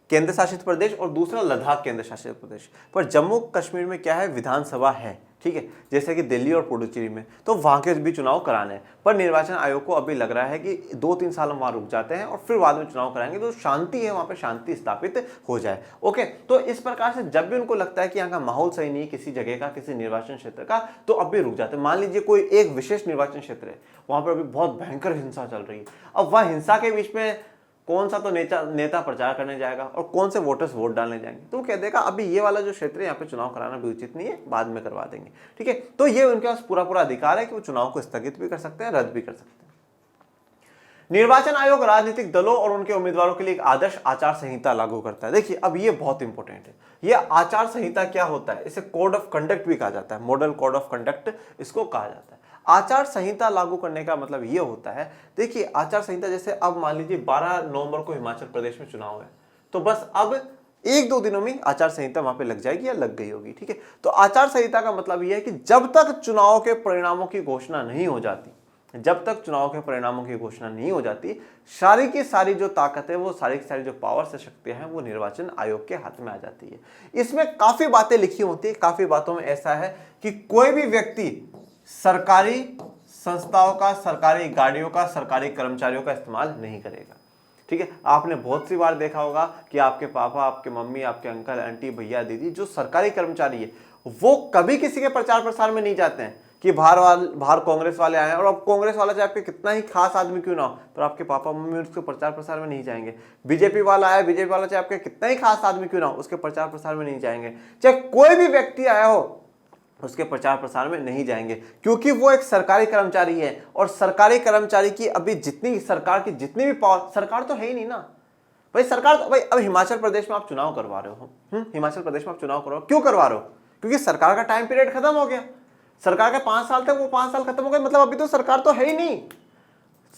केंद्र शासित प्रदेश और दूसरा लद्दाख केंद्र शासित प्रदेश। पर जम्मू कश्मीर में क्या है, विधानसभा है, ठीक है, जैसे कि दिल्ली और पुडुचेरी में, तो वहां के भी चुनाव कराने हैं। पर निर्वाचन आयोग को अभी लग रहा है कि 2-3 साल हम वहां रुक जाते हैं और फिर बाद में चुनाव कराएंगे, तो शांति है वहां पे, शांति स्थापित हो जाए। ओके, तो इस प्रकार से जब भी उनको लगता है कि यहाँ का माहौल सही नहीं है किसी जगह का, किसी निर्वाचन क्षेत्र का, तो अब भी रुक जाते हैं। मान लीजिए कोई एक विशेष निर्वाचन क्षेत्र है, वहां पर अभी बहुत भयंकर हिंसा चल रही है। अब वह हिंसा के बीच में कौन सा तो नेता प्रचार करने जाएगा और कौन से वोटर्स वोट डालने जाएंगे, तो वो कह देगा अभी ये वाला जो क्षेत्र है यहाँ पे चुनाव कराना भी उचित नहीं है, बाद में करवा देंगे। ठीक है, तो ये उनके पास पूरा अधिकार है कि वो चुनाव को स्थगित भी कर सकते हैं, रद्द भी कर सकते हैं। निर्वाचन आयोग राजनीतिक दलों और उनके उम्मीदवारों के लिए एक आदर्श आचार संहिता लागू करता है। देखिए, अब ये बहुत इंपॉर्टेंट है। ये आचार संहिता क्या होता है, इसे कोड ऑफ कंडक्ट भी कहा जाता है, मॉडल कोड ऑफ कंडक्ट इसको कहा जाता है। आचार संहिता लागू करने का मतलब ये होता है, देखिए आचार संहिता, जैसे अब मान लीजिए 12 नवंबर को हिमाचल प्रदेश में चुनाव है, तो बस अब 1-2 दिनों में आचार संहिता वहां पे लग जाएगी या लग गई होगी। ठीक है, तो आचार संहिता का मतलब यह है कि जब तक चुनाव के परिणामों की घोषणा नहीं हो जाती, सारी की सारी जो ताकत है, वो सारी की सारी जो पावर से शक्तियां हैं, वो निर्वाचन आयोग के हाथ में आ जाती है। इसमें काफी बातें लिखी होती है, काफी बातों में ऐसा है कि कोई भी व्यक्ति सरकारी संस्थाओं का, सरकारी गाड़ियों का, सरकारी कर्मचारियों का इस्तेमाल नहीं करेगा। ठीक है, आपने बहुत सी बार देखा होगा कि आपके पापा, आपके मम्मी, आपके अंकल, आंटी, भैया, दीदी जो सरकारी कर्मचारी है, वो कभी किसी के प्रचार प्रसार में नहीं जाते हैं कि बाहर कांग्रेस वाले आए हैं, और अब कांग्रेस वाला चाहे आपके कितना ही खास आदमी क्यों ना हो, पर आपके पापा मम्मी उसके प्रचार प्रसार में नहीं जाएंगे। बीजेपी वाला आया, बीजेपी वाला चाहे आपके कितना ही खास आदमी क्यों ना हो, उसके प्रचार प्रसार में नहीं जाएंगे। चाहे कोई भी व्यक्ति आया हो, उसके प्रचार प्रसार में नहीं जाएंगे, क्योंकि वो एक सरकारी कर्मचारी है। और सरकारी कर्मचारी की अभी जितनी सरकार की जितनी भी पावर, सरकार तो है ही नहीं ना भाई, सरकार तो भाई, अब हिमाचल प्रदेश में आप चुनाव करवा रहे हो, हिमाचल प्रदेश में आप चुनाव करवा, क्यों करवा रहे हो, क्योंकि सरकार का टाइम पीरियड खत्म हो गया। सरकार के 5 साल थे, वो 5 साल खत्म हो गए, मतलब अभी तो सरकार तो है ही नहीं।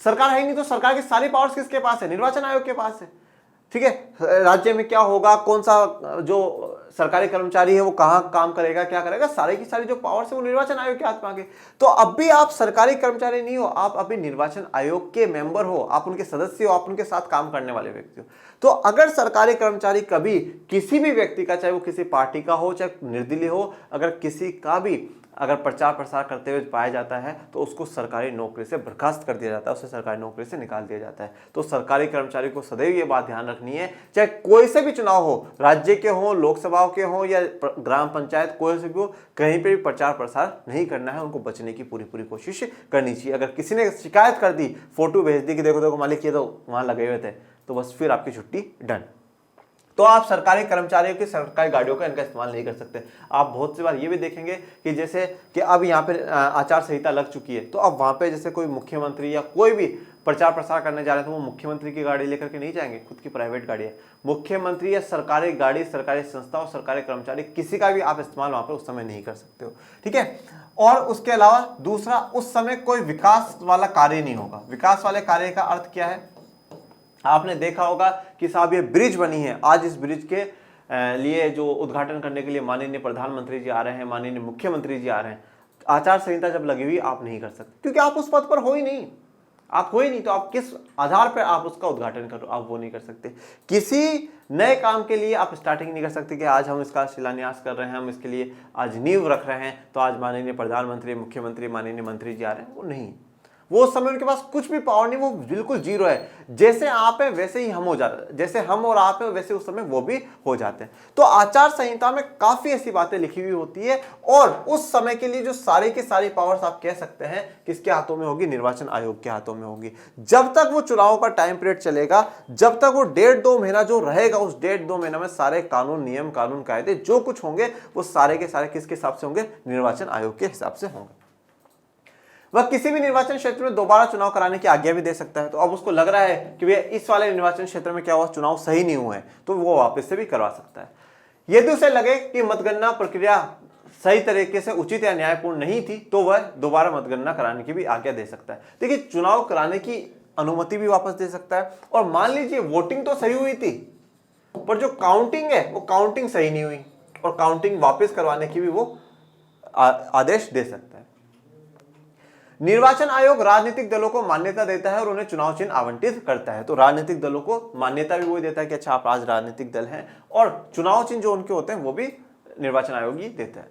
सरकार है ही नहीं, तो सरकार की सारी पावर्स किसके पास है, निर्वाचन आयोग के पास है। ठीक है, राज्य में क्या होगा, कौन सा जो सरकारी कर्मचारी है वो कहां काम करेगा, क्या करेगा, सारी की सारी जो पावर्स है वो निर्वाचन आयोग के हाथ में आ गई। तो अब भी आप सरकारी कर्मचारी नहीं हो, आप अभी निर्वाचन आयोग के मेंबर हो, आप उनके सदस्य हो, आप उनके साथ काम करने वाले व्यक्ति हो। तो अगर सरकारी कर्मचारी कभी किसी भी व्यक्ति का, चाहे वो किसी पार्टी का हो, चाहे निर्दलीय हो, अगर किसी का भी अगर प्रचार प्रसार करते हुए पाया जाता है, तो उसको सरकारी नौकरी से बर्खास्त कर दिया जाता है, उसे सरकारी नौकरी से निकाल दिया जाता है। तो सरकारी कर्मचारी को सदैव ये बात ध्यान रखनी है, चाहे कोई से भी चुनाव हो, राज्य के हो, लोकसभाओं के हो या ग्राम पंचायत, कोई से भी हो, कहीं पे भी प्रचार प्रसार नहीं करना है, उनको बचने की पूरी कोशिश करनी चाहिए। अगर किसी ने शिकायत कर दी, फोटो भेज दी कि देखो मालिक ये तो वहां लगे हुए थे, तो बस फिर आपकी छुट्टी डन। तो आप सरकारी कर्मचारियों की सरकारी गाड़ियों का इनका इस्तेमाल नहीं कर सकते। आप बहुत सी बार ये भी देखेंगे कि जैसे कि अब यहाँ पे आचार संहिता लग चुकी है, तो अब वहाँ पे जैसे कोई मुख्यमंत्री या कोई भी प्रचार प्रसार करने जा रहे हैं, तो वो मुख्यमंत्री की गाड़ी लेकर के नहीं जाएंगे, खुद की प्राइवेट गाड़ी है। मुख्यमंत्री या सरकारी गाड़ी, सरकारी संस्था और सरकारी कर्मचारी किसी का भी आप इस्तेमाल वहाँ पर उस समय नहीं कर सकते हो। ठीक है, और उसके अलावा दूसरा, उस समय कोई विकास वाला कार्य नहीं होगा। विकास वाले कार्य का अर्थ क्या है, आपने देखा होगा कि साहब ये ब्रिज बनी है, आज इस ब्रिज के लिए जो उद्घाटन करने के लिए माननीय प्रधानमंत्री जी आ रहे हैं, माननीय मुख्यमंत्री जी आ रहे हैं, आचार संहिता जब लगी हुई आप नहीं कर सकते, क्योंकि आप उस पद पर हो ही नहीं, आप हो ही नहीं, तो आप किस आधार पर आप उसका उद्घाटन करो, आप वो नहीं कर सकते। किसी नए काम के लिए आप स्टार्टिंग नहीं कर सकते कि आज हम इसका शिलान्यास कर रहे हैं, हम इसके लिए आज नींव रख रहे हैं, तो आज माननीय प्रधानमंत्री, मुख्यमंत्री, माननीय मंत्री जी आ रहे हैं, वो नहीं, वो उस समय उनके पास कुछ भी पावर नहीं, वो बिल्कुल जीरो है। जैसे आप हैं वैसे ही हम हो जाते, जैसे हम और आप हैं वैसे उस समय वो भी हो जाते हैं। तो आचार संहिता में काफी ऐसी बातें लिखी हुई होती है, और उस समय के लिए जो सारी की सारी पावर्स आप कह सकते हैं किसके हाथों में होगी, निर्वाचन आयोग के हाथों में होगी। जब तक वो चुनाव का टाइम पीरियड चलेगा, जब तक वो 1.5-2 महीना जो रहेगा, उस 1.5-2 महीना में सारे कानून, नियम, कानून, कायदे जो कुछ होंगे वो सारे के सारे किसके हिसाब से होंगे, निर्वाचन आयोग के हिसाब से होंगे। वह किसी भी निर्वाचन क्षेत्र में दोबारा चुनाव कराने की आज्ञा भी दे सकता है। तो अब उसको लग रहा है कि भैया इस वाले निर्वाचन क्षेत्र में क्या हुआ, चुनाव सही नहीं हुए, तो वो वापस से भी करवा सकता है। यदि उसे लगे कि मतगणना प्रक्रिया सही तरीके से उचित या न्यायपूर्ण नहीं थी, तो वह दोबारा मतगणना कराने की भी आज्ञा दे सकता है। देखिए, चुनाव कराने की अनुमति भी वापस दे सकता है। और मान लीजिए वोटिंग तो सही हुई थी, पर जो काउंटिंग है वो काउंटिंग सही नहीं हुई, और काउंटिंग वापस करवाने की भी वो आदेश दे सकता है। निर्वाचन आयोग राजनीतिक दलों को मान्यता देता है और उन्हें चुनाव चिन्ह आवंटित करता है। तो राजनीतिक दलों को मान्यता भी वही देता है कि अच्छा आप आज राजनीतिक दल हैं, और चुनाव चिन्ह जो उनके होते हैं वो भी निर्वाचन आयोग ही देता है।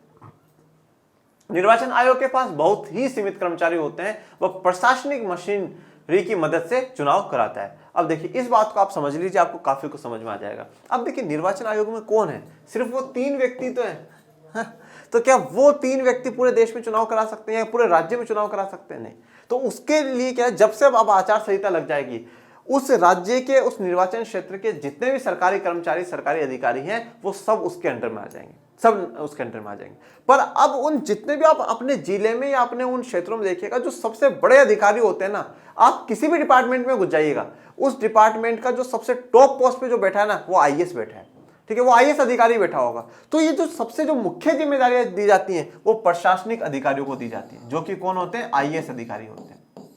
निर्वाचन आयोग के पास बहुत ही सीमित कर्मचारी होते हैं, वह प्रशासनिक मशीनरी की मदद से चुनाव कराता है। अब देखिए, इस बात को आप समझ लीजिए, आपको काफी कुछ समझ में आ जाएगा। अब देखिए, निर्वाचन आयोग में कौन है, सिर्फ वो 3 व्यक्ति तो है। तो क्या वो 3 व्यक्ति पूरे देश में चुनाव करा सकते हैं या पूरे राज्य में चुनाव करा सकते हैं? नहीं। तो उसके लिए क्या है, जब से अब आचार संहिता लग जाएगी, उस राज्य के, उस निर्वाचन क्षेत्र के जितने भी सरकारी कर्मचारी, सरकारी अधिकारी हैं, वो सब उसके अंडर में आ जाएंगे, सब उसके अंडर में आ जाएंगे। पर अब उन जितने भी आप अपने जिले में या अपने उन क्षेत्रों में देखिएगा, जो सबसे बड़े अधिकारी होते हैं ना, आप किसी भी डिपार्टमेंट में घुस जाइएगा, उस डिपार्टमेंट का जो सबसे टॉप पोस्ट पे जो बैठा है ना, वो आईएएस बैठा है, ठीक है, वो आईएएस अधिकारी बैठा होगा। तो ये जो सबसे जो मुख्य जिम्मेदारियां दी जाती हैं, वो प्रशासनिक अधिकारियों को दी जाती हैं, जो कि कौन होते हैं, आईएएस अधिकारी होते हैं,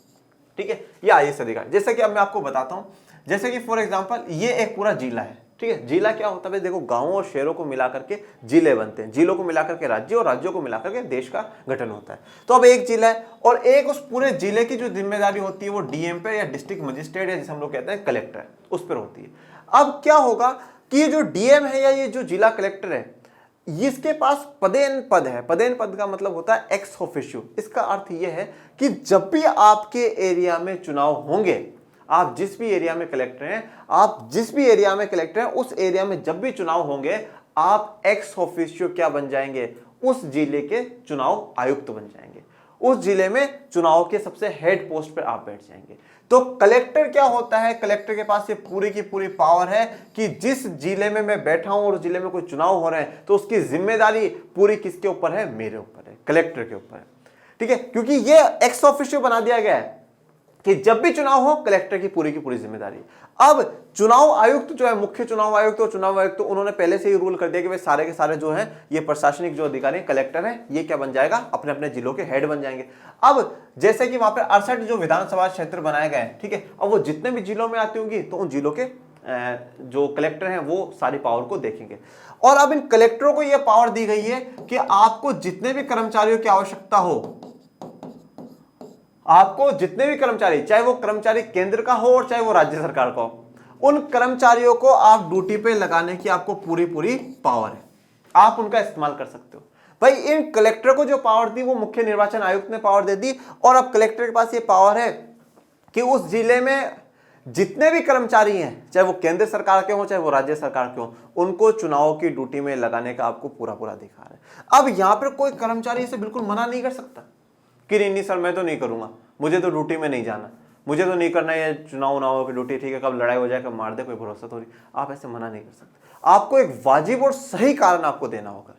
ठीक है, ये आईएएस अधिकारी। जैसे कि अब मैं आपको बताता हूं, जैसे कि फॉर एग्जांपल ये एक पूरा जिला है, ठीक है। जिला क्या होता है, देखो, गांवों और शहरों को मिलाकर के जिले बनते हैं, जिलों को मिलाकर के राज्य, और राज्यों को मिलाकर के देश का गठन होता है। तो अब एक जिला है, और एक उस पूरे जिले की जो जिम्मेदारी होती है वो डीएम पे या डिस्ट्रिक्ट मजिस्ट्रेट, या जिसे हम लोग कहते हैं कलेक्टर, उस पर होती है। अब क्या होगा कि ये जो डीएम है या ये जो जिला कलेक्टर है, इसके पास पदेन पद है। पदेन पद का मतलब होता है एक्स ऑफिशियो। इसका अर्थ यह है कि जब भी आपके एरिया में चुनाव होंगे, आप जिस भी एरिया में कलेक्टर हैं, आप जिस भी एरिया में कलेक्टर हैं, उस एरिया में जब भी चुनाव होंगे, आप एक्स ऑफिशियो क्या बन जाएंगे, उस जिले के चुनाव आयुक्त बन जाएंगे। उस जिले में चुनाव के सबसे हेड पोस्ट पर आप बैठ जाएंगे। तो कलेक्टर क्या होता है, कलेक्टर के पास ये पूरी की पूरी पावर है कि जिस जिले में मैं बैठा हूं और जिले में कोई चुनाव हो रहे हैं, तो उसकी जिम्मेदारी पूरी किसके ऊपर है, मेरे ऊपर है, कलेक्टर के ऊपर है, ठीक है। क्योंकि ये एक्स ऑफिशियो बना दिया गया है कि जब भी चुनाव हो, कलेक्टर की पूरी जिम्मेदारी। अब चुनाव आयुक्त जो है, मुख्य चुनाव आयुक्त और चुनाव आयुक्त, तो उन्होंने पहले से ही रूल कर दिया कि भाई सारे के सारे जो हैं, ये प्रशासनिक जो अधिकारी कलेक्टर हैं, ये क्या बन जाएगा, अपने अपने जिलों के हेड बन जाएंगे। अब जैसे कि वहां पर 68 जो विधानसभा क्षेत्र बनाए गए हैं, ठीक है, अब वो जितने भी जिलों में आती होंगी, तो उन जिलों के जो कलेक्टर हैं वो सारी पावर को देखेंगे। और अब इन कलेक्टरों को यह पावर दी गई है कि आपको जितने भी कर्मचारियों की आवश्यकता हो, आपको जितने भी कर्मचारी, चाहे वो कर्मचारी केंद्र का हो और चाहे वो राज्य सरकार का हो, उन कर्मचारियों को आप ड्यूटी पे लगाने की आपको पूरी पावर है, आप उनका इस्तेमाल कर सकते हो। भाई, इन कलेक्टर को जो पावर दी वो मुख्य निर्वाचन आयुक्त ने पावर दे दी, और अब कलेक्टर के पास ये पावर है कि उस जिले में जितने भी कर्मचारी हैं, चाहे वो केंद्र सरकार के हो चाहे वो राज्य सरकार के हो, उनको चुनाव की ड्यूटी में लगाने का आपको पूरा अधिकार है। अब यहां पर कोई कर्मचारी इसे बिल्कुल मना नहीं कर सकता कि नहीं सर, मैं तो नहीं करूंगा, मुझे तो ड्यूटी में नहीं जाना, मुझे तो नहीं करना है चुनाव की ड्यूटी, ठीक है, कब लड़ाई हो जाए, कब मार दे, कोई भरोसा थोड़ी। आप ऐसे मना नहीं कर सकते। आपको एक वाजिब और सही कारण आपको देना होगा,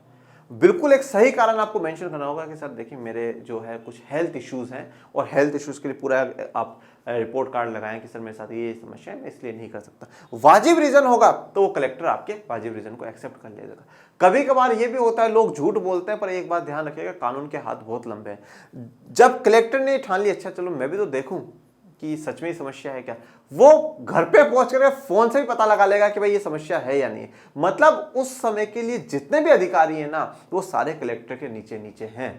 बिल्कुल एक सही कारण आपको मेंशन करना होगा कि सर देखिए, मेरे जो है कुछ हेल्थ इश्यूज हैं, और हेल्थ इश्यूज के लिए पूरा आप रिपोर्ट कार्ड लगाएं कि सर मेरे साथ ये समस्या है, मैं इसलिए नहीं कर सकता। वाजिब रीजन होगा तो वो कलेक्टर आपके वाजिब रीजन को एक्सेप्ट कर लेगा। कभी कभार ये भी होता है, लोग झूठ बोलते हैं, पर एक बात ध्यान रखिएगा, कानून के हाथ बहुत लंबे हैं। जब कलेक्टर ने ठान लिया, अच्छा चलो मैं भी तो देखूं कि सच में समस्या है क्या, वो घर पे पहुंच कर फोन से भी पता लगा लेगा कि भाई ये समस्या है या नहीं। मतलब उस समय के लिए जितने भी अधिकारी हैं ना, वो सारे कलेक्टर के नीचे हैं,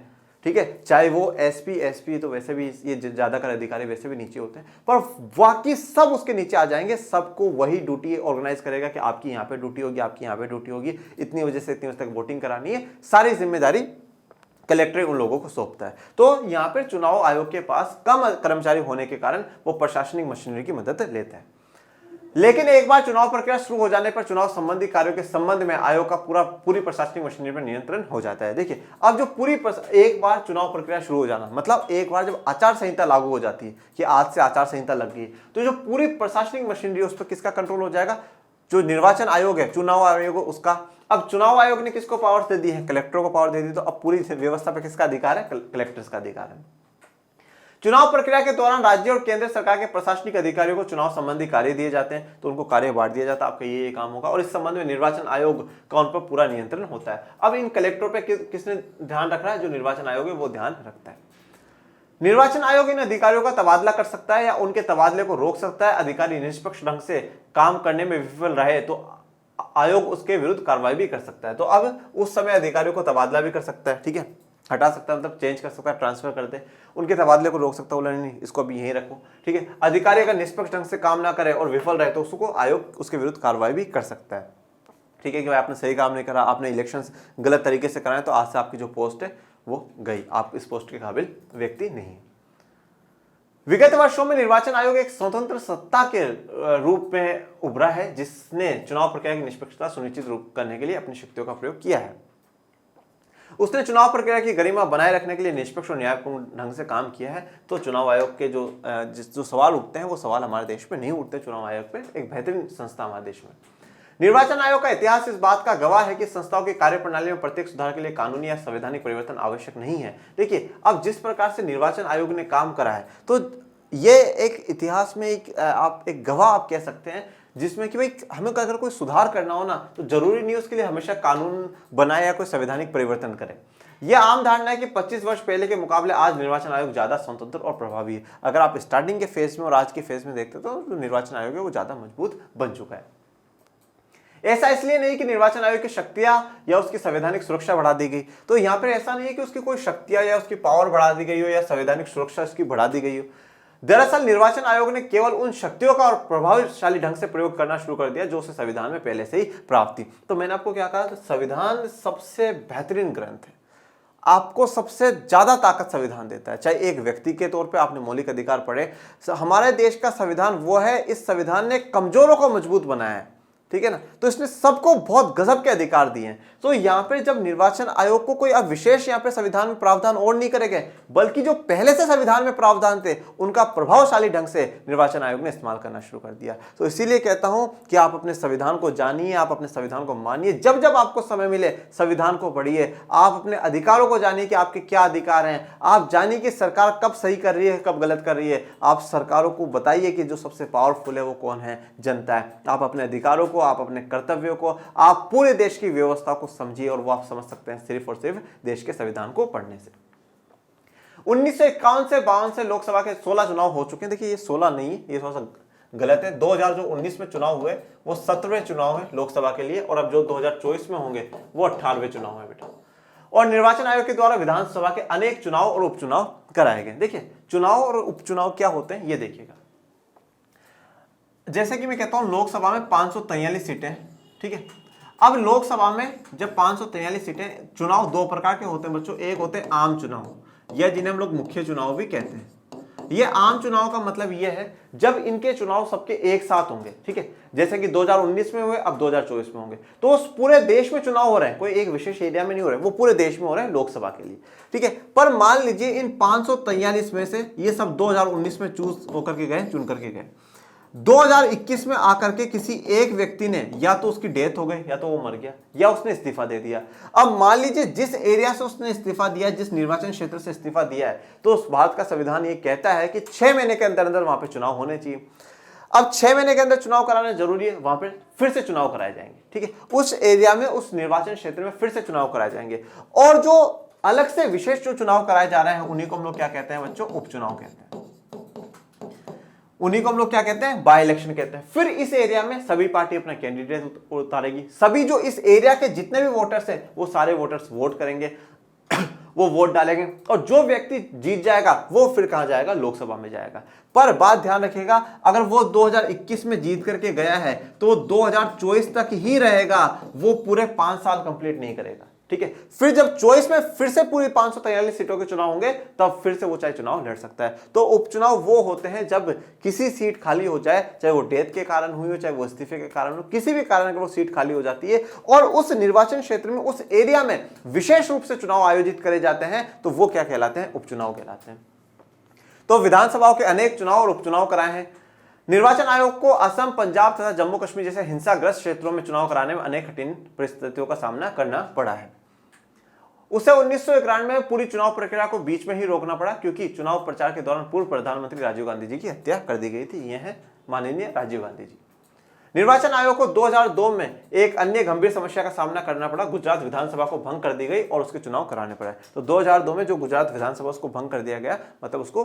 ठीक है, चाहे वो एसपी एसपी तो वैसे भी ये ज्यादा कर अधिकारी वैसे भी नीचे होते हैं, पर बाकी सब उसके नीचे आ जाएंगे, सबको वही ड्यूटी ऑर्गेनाइज करेगा कि आपकी यहाँ पे ड्यूटी होगी, आपकी यहाँ पे ड्यूटी होगी, इतनी वजह से इतनी बजे तक वोटिंग करानी है, सारी जिम्मेदारी कलेक्टर उन लोगों को सौंपता है। तो यहाँ पर चुनाव आयोग के पास कम कर्मचारी होने के कारण वो प्रशासनिक मशीनरी की मदद लेता है। लेकिन एक बार चुनाव प्रक्रिया शुरू हो जाने पर चुनाव संबंधी कार्यों के संबंध में आयोग का पूरी प्रशासनिक मशीनरी पर नियंत्रण हो जाता है। देखिए, अब जो एक बार चुनाव प्रक्रिया शुरू हो जाना मतलब एक बार जब आचार संहिता लागू हो जाती है कि आज से आचार संहिता लग गई, तो जो पूरी प्रशासनिक मशीनरी उस पर किसका कंट्रोल हो जाएगा? जो निर्वाचन आयोग है, चुनाव आयोग उसका। अब चुनाव आयोग ने किसको पावर दे दी है? कलेक्टरों को पावर दे दी। तो अब पूरी व्यवस्था पर किसका अधिकार है? कलेक्टर्स का अधिकार है। चुनाव प्रक्रिया के दौरान राज्य और केंद्र सरकार के प्रशासनिक अधिकारियों को चुनाव संबंधी कार्य दिए जाते हैं, तो उनको कार्य बांट दिया जाता है, आपका ये काम होगा, और इस संबंध में निर्वाचन आयोग का उन पर पूरा नियंत्रण होता है। अब इन कलेक्टरों पे किसने ध्यान रख रहा है? जो निर्वाचन आयोग है वो ध्यान रखता है। निर्वाचन आयोग इन अधिकारियों का तबादला कर सकता है या उनके तबादले को रोक सकता है। अधिकारी निष्पक्ष ढंग से काम करने में विफल रहे तो आयोग उसके विरुद्ध कार्रवाई भी कर सकता है। तो अब उस समय अधिकारियों को तबादला भी कर सकता है, ठीक है, हटा सकता है, मतलब चेंज कर सकता है, ट्रांसफर कर दे, उनके तबादले को रोक सकता है, बोला नहीं इसको अभी यहीं रखो, ठीक है। अधिकारी अगर निष्पक्ष ढंग से काम ना करे और विफल रहे तो उसको आयोग उसके विरुद्ध कार्रवाई भी कर सकता है, ठीक है, कि भाई आपने सही काम नहीं करा, आपने इलेक्शंस गलत तरीके से कराए, तो आज से आपकी जो पोस्ट है वो गई, आप इस पोस्ट के काबिल व्यक्ति नहीं। विगत वर्षों में निर्वाचन आयोग एक स्वतंत्र सत्ता के रूप में उभरा है, जिसने चुनाव प्रक्रिया की निष्पक्षता सुनिश्चित रूप करने के लिए अपनी शक्तियों का प्रयोग किया है। उसने चुनाव प्रक्रिया की गरिमा बनाए रखने के लिए निष्पक्ष और न्यायपूर्ण ढंग से काम किया है। तो चुनाव आयोग के जो सवाल उठते हैं वो सवाल हमारे देश में नहीं उठते। चुनाव आयोग पे एक बेहतरीन संस्था हमारे देश में। निर्वाचन आयोग का इतिहास इस बात का गवाह है कि संस्थाओं की कार्यप्रणाली में प्रत्येक सुधार के लिए कानूनी या संवैधानिक परिवर्तन आवश्यक नहीं है। देखिए, अब जिस प्रकार से निर्वाचन आयोग ने काम करा है, तो ये एक इतिहास में एक गवाह आप कह सकते हैं, जिसमें कि भाई हमें अगर कोई सुधार करना हो ना, तो जरूरी नहीं उसके लिए हमेशा कानून बनाए या कोई संवैधानिक परिवर्तन करे। यह आम धारणा है कि 25 वर्ष पहले के मुकाबले आज निर्वाचन आयोग ज्यादा स्वतंत्र और प्रभावी है। अगर आप स्टार्टिंग के फेज में और आज के फेज में देखते तो जो निर्वाचन आयोग है वो ज्यादा मजबूत बन चुका है। ऐसा इसलिए नहीं कि निर्वाचन आयोग की शक्तियां या उसकी संवैधानिक सुरक्षा बढ़ा दी गई। तो यहाँ पर ऐसा नहीं है कि उसकी कोई शक्तियां या उसकी पावर बढ़ा दी गई हो या संवैधानिक सुरक्षा उसकी बढ़ा दी गई हो। दरअसल निर्वाचन आयोग ने केवल उन शक्तियों का और प्रभावशाली ढंग से प्रयोग करना शुरू कर दिया जो उसे संविधान में पहले से ही प्राप्त थी। तो मैंने आपको क्या कहा, तो संविधान सबसे बेहतरीन ग्रंथ है, आपको सबसे ज्यादा ताकत संविधान देता है। चाहे एक व्यक्ति के तौर पे आपने मौलिक अधिकार पढ़े, हमारे देश का संविधान वो है, इस संविधान ने कमजोरों को मजबूत बनाया है, ठीक है ना। तो इसने सबको बहुत गजब के अधिकार दिए हैं। तो यहाँ पे जब निर्वाचन आयोग को कोई अब विशेष यहाँ पे संविधान में प्रावधान और नहीं करेंगे, बल्कि जो पहले से संविधान में प्रावधान थे उनका प्रभावशाली ढंग से निर्वाचन आयोग ने इस्तेमाल करना शुरू कर दिया। तो इसीलिए कहता हूं कि आप अपने संविधान को जानिए, आप अपने संविधान को मानिए, जब जब आपको समय मिले संविधान को पढ़िए, आप अपने अधिकारों को जानिए कि आपके क्या अधिकार हैं, आप जानिए कि सरकार कब सही कर रही है कब गलत कर रही है, आप सरकारों को बताइए कि जो सबसे पावरफुल है वो कौन है, जनता है। आप अपने अधिकारों को, आप अपने कर्तव्यों को, आप पूरे देश की व्यवस्था को समझिए, और वो आप समझ सकते हैं सिर्फ और सिर्फ देश के संविधान को पढ़ने से। 1951 से 52 से लोकसभा के 16 चुनाव हो चुके हैं। देखिए, ये 16 नहीं, ये थोड़ा सा गलत है। 2019 में चुनाव हुए वो 17वें चुनाव है लोकसभा के लिए, और अब जो 2024 में होंगे वो 18वें चुनाव है बेटा। और निर्वाचन आयोग के द्वारा विधानसभा के अनेक चुनाव और उपचुनाव कराए गए। देखिए, चुनाव और उपचुनाव क्या होते हैं ये देखिएगा। जैसे कि मैं कहता हूं लोकसभा में 543 सीटें, ठीक है। अब लोकसभा में जब 543 सीटें, चुनाव दो प्रकार के होते हैं बच्चों। एक होते हैं आम चुनाव, या जिन्हें हम लोग मुख्य चुनाव भी कहते हैं। ये आम चुनाव का मतलब ये है जब इनके चुनाव सबके एक साथ होंगे, ठीक है। जैसे कि 2019 में हुए, अब 2024 में होंगे, तो उस पूरे देश में चुनाव हो रहे हैं, कोई एक विशेष एरिया में नहीं हो रहे, वो पूरे देश में हो रहे हैं लोकसभा के लिए, ठीक है। पर मान लीजिए इन 543 में से ये सब 2019 में चूज होकर के गए, चुन करके गए। 2021 में आकर के किसी एक व्यक्ति ने, या तो उसकी डेथ हो गई, या तो वो मर गया, या उसने इस्तीफा दे दिया। अब मान लीजिए जिस एरिया से उसने इस्तीफा दिया, जिस निर्वाचन क्षेत्र से इस्तीफा दिया है, तो उस भारत का संविधान ये कहता है कि 6 महीने के अंदर अंदर वहां पे चुनाव होने चाहिए। अब 6 महीने के अंदर चुनाव कराना जरूरी है, वहां पर फिर से चुनाव कराए जाएंगे, ठीक है। उस एरिया में, उस निर्वाचन क्षेत्र में फिर से चुनाव कराए जाएंगे। और जो अलग से विशेष जो चुनाव कराए जा रहे हैं उन्हीं को हम लोग क्या कहते हैं बच्चों, उपचुनाव कहते हैं। उन्हीं को हम लोग क्या कहते हैं, बाय इलेक्शन कहते हैं। फिर इस एरिया में सभी पार्टी अपना कैंडिडेट उतारेगी, सभी जो इस एरिया के जितने भी वोटर्स हैं वो सारे वोटर्स वोट करेंगे, वो वोट डालेंगे और जो व्यक्ति जीत जाएगा वो फिर कहां जाएगा, लोकसभा में जाएगा। पर बात ध्यान रखिएगा, अगर वो 2021 में जीत करके गया है तो वो 2024 तक ही रहेगा, वो पूरे 5 साल कंप्लीट नहीं करेगा। ठीक है, फिर जब 24 में फिर से पूरी 543 सीटों के चुनाव होंगे तब फिर से वो चाहे चुनाव लड़ सकता है। तो उपचुनाव वो होते हैं जब किसी सीट खाली हो जाए, चाहे वो डेथ के कारण हुई हो, चाहे वो इस्तीफे के कारण हो, किसी भी कारण अगर वो सीट खाली हो जाती है और उस निर्वाचन क्षेत्र में, उस एरिया में विशेष रूप से चुनाव आयोजित करे जाते हैं तो वो क्या कहलाते हैं, उपचुनाव कहलाते हैं। तो विधानसभाओं के अनेक चुनाव और उपचुनाव कराए हैं। निर्वाचन आयोग को असम, पंजाब तथा जम्मू कश्मीर जैसे हिंसाग्रस्त क्षेत्रों में चुनाव कराने में अनेक कठिन परिस्थितियों का सामना करना पड़ा है। उसे 1991 में पूरी चुनाव प्रक्रिया को बीच में ही रोकना पड़ा क्योंकि चुनाव प्रचार के दौरान पूर्व प्रधानमंत्री राजीव गांधी जी की हत्या कर दी गई थी। ये हैं माननीय राजीव गांधी जी। निर्वाचन आयोग को 2002 में एक अन्य गंभीर समस्या का सामना करना पड़ा। गुजरात विधानसभा को भंग कर दी गई और उसके चुनाव कराने पड़े। तो 2002 में जो गुजरात विधानसभा उसको भंग कर दिया गया, मतलब उसको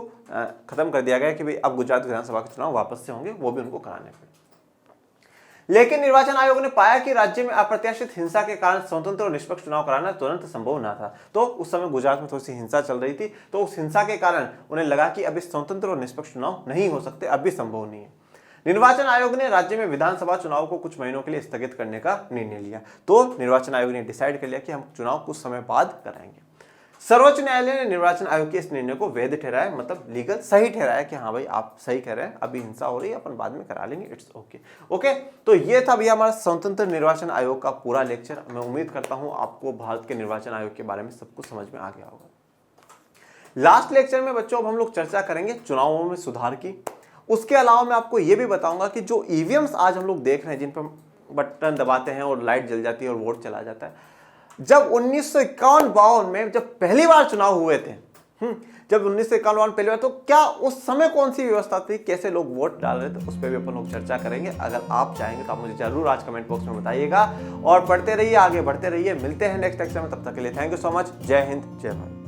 खत्म कर दिया गया कि भाई अब गुजरात विधानसभा के चुनाव वापस से होंगे, वो भी उनको कराने पड़े। लेकिन निर्वाचन आयोग ने पाया कि राज्य में अप्रत्याशित हिंसा के कारण स्वतंत्र और निष्पक्ष चुनाव कराना तुरंत संभव न था। तो उस समय गुजरात में थोड़ी सी हिंसा चल रही थी, तो उस हिंसा के कारण उन्हें लगा कि अभी स्वतंत्र और निष्पक्ष चुनाव नहीं हो सकते, अभी संभव नहीं है। निर्वाचन आयोग ने राज्य में विधानसभा चुनाव को कुछ महीनों के लिए स्थगित करने का निर्णय लिया। तो निर्वाचन आयोग ने डिसाइड कर लिया कि हम चुनाव कुछ समय बाद कराएंगे। सर्वोच्च न्यायालय ने निर्वाचन आयोग के इस निर्णय को वैध ठहराया, मतलब लीगल सही ठहराया कि हाँ भाई आप सही कह रहे हैं, अभी हिंसा हो रही है, अपन बाद में करा लेंगे, इट्स ओके। ओके, तो ये था भैया हमारा स्वतंत्र निर्वाचन आयोग का पूरा लेक्चर। मैं उम्मीद करता हूं आपको भारत के निर्वाचन आयोग के बारे में सब कुछ समझ में आ गया होगा। लास्ट लेक्चर में बच्चों अब हम लोग चर्चा करेंगे चुनावों में सुधार की। उसके अलावा मैं आपको ये भी बताऊंगा कि जो ईवीएम्स आज हम लोग देख रहे हैं, जिन पर बटन दबाते हैं और लाइट जल जाती है और वोट चला जाता है, जब 1951-52 में जब पहली बार चुनाव हुए थे, जब 1951 पहली बार, तो क्या उस समय कौन सी व्यवस्था थी, कैसे लोग वोट डाल रहे थे, उस पर भी अपन लोग चर्चा करेंगे। अगर आप चाहेंगे तो आप मुझे जरूर आज कमेंट बॉक्स में बताइएगा और पढ़ते रहिए, आगे बढ़ते रहिए। मिलते हैं नेक्स्ट लेक्चर में, तब तक के लिए थैंक यू सो मच। जय हिंद, जय भारत।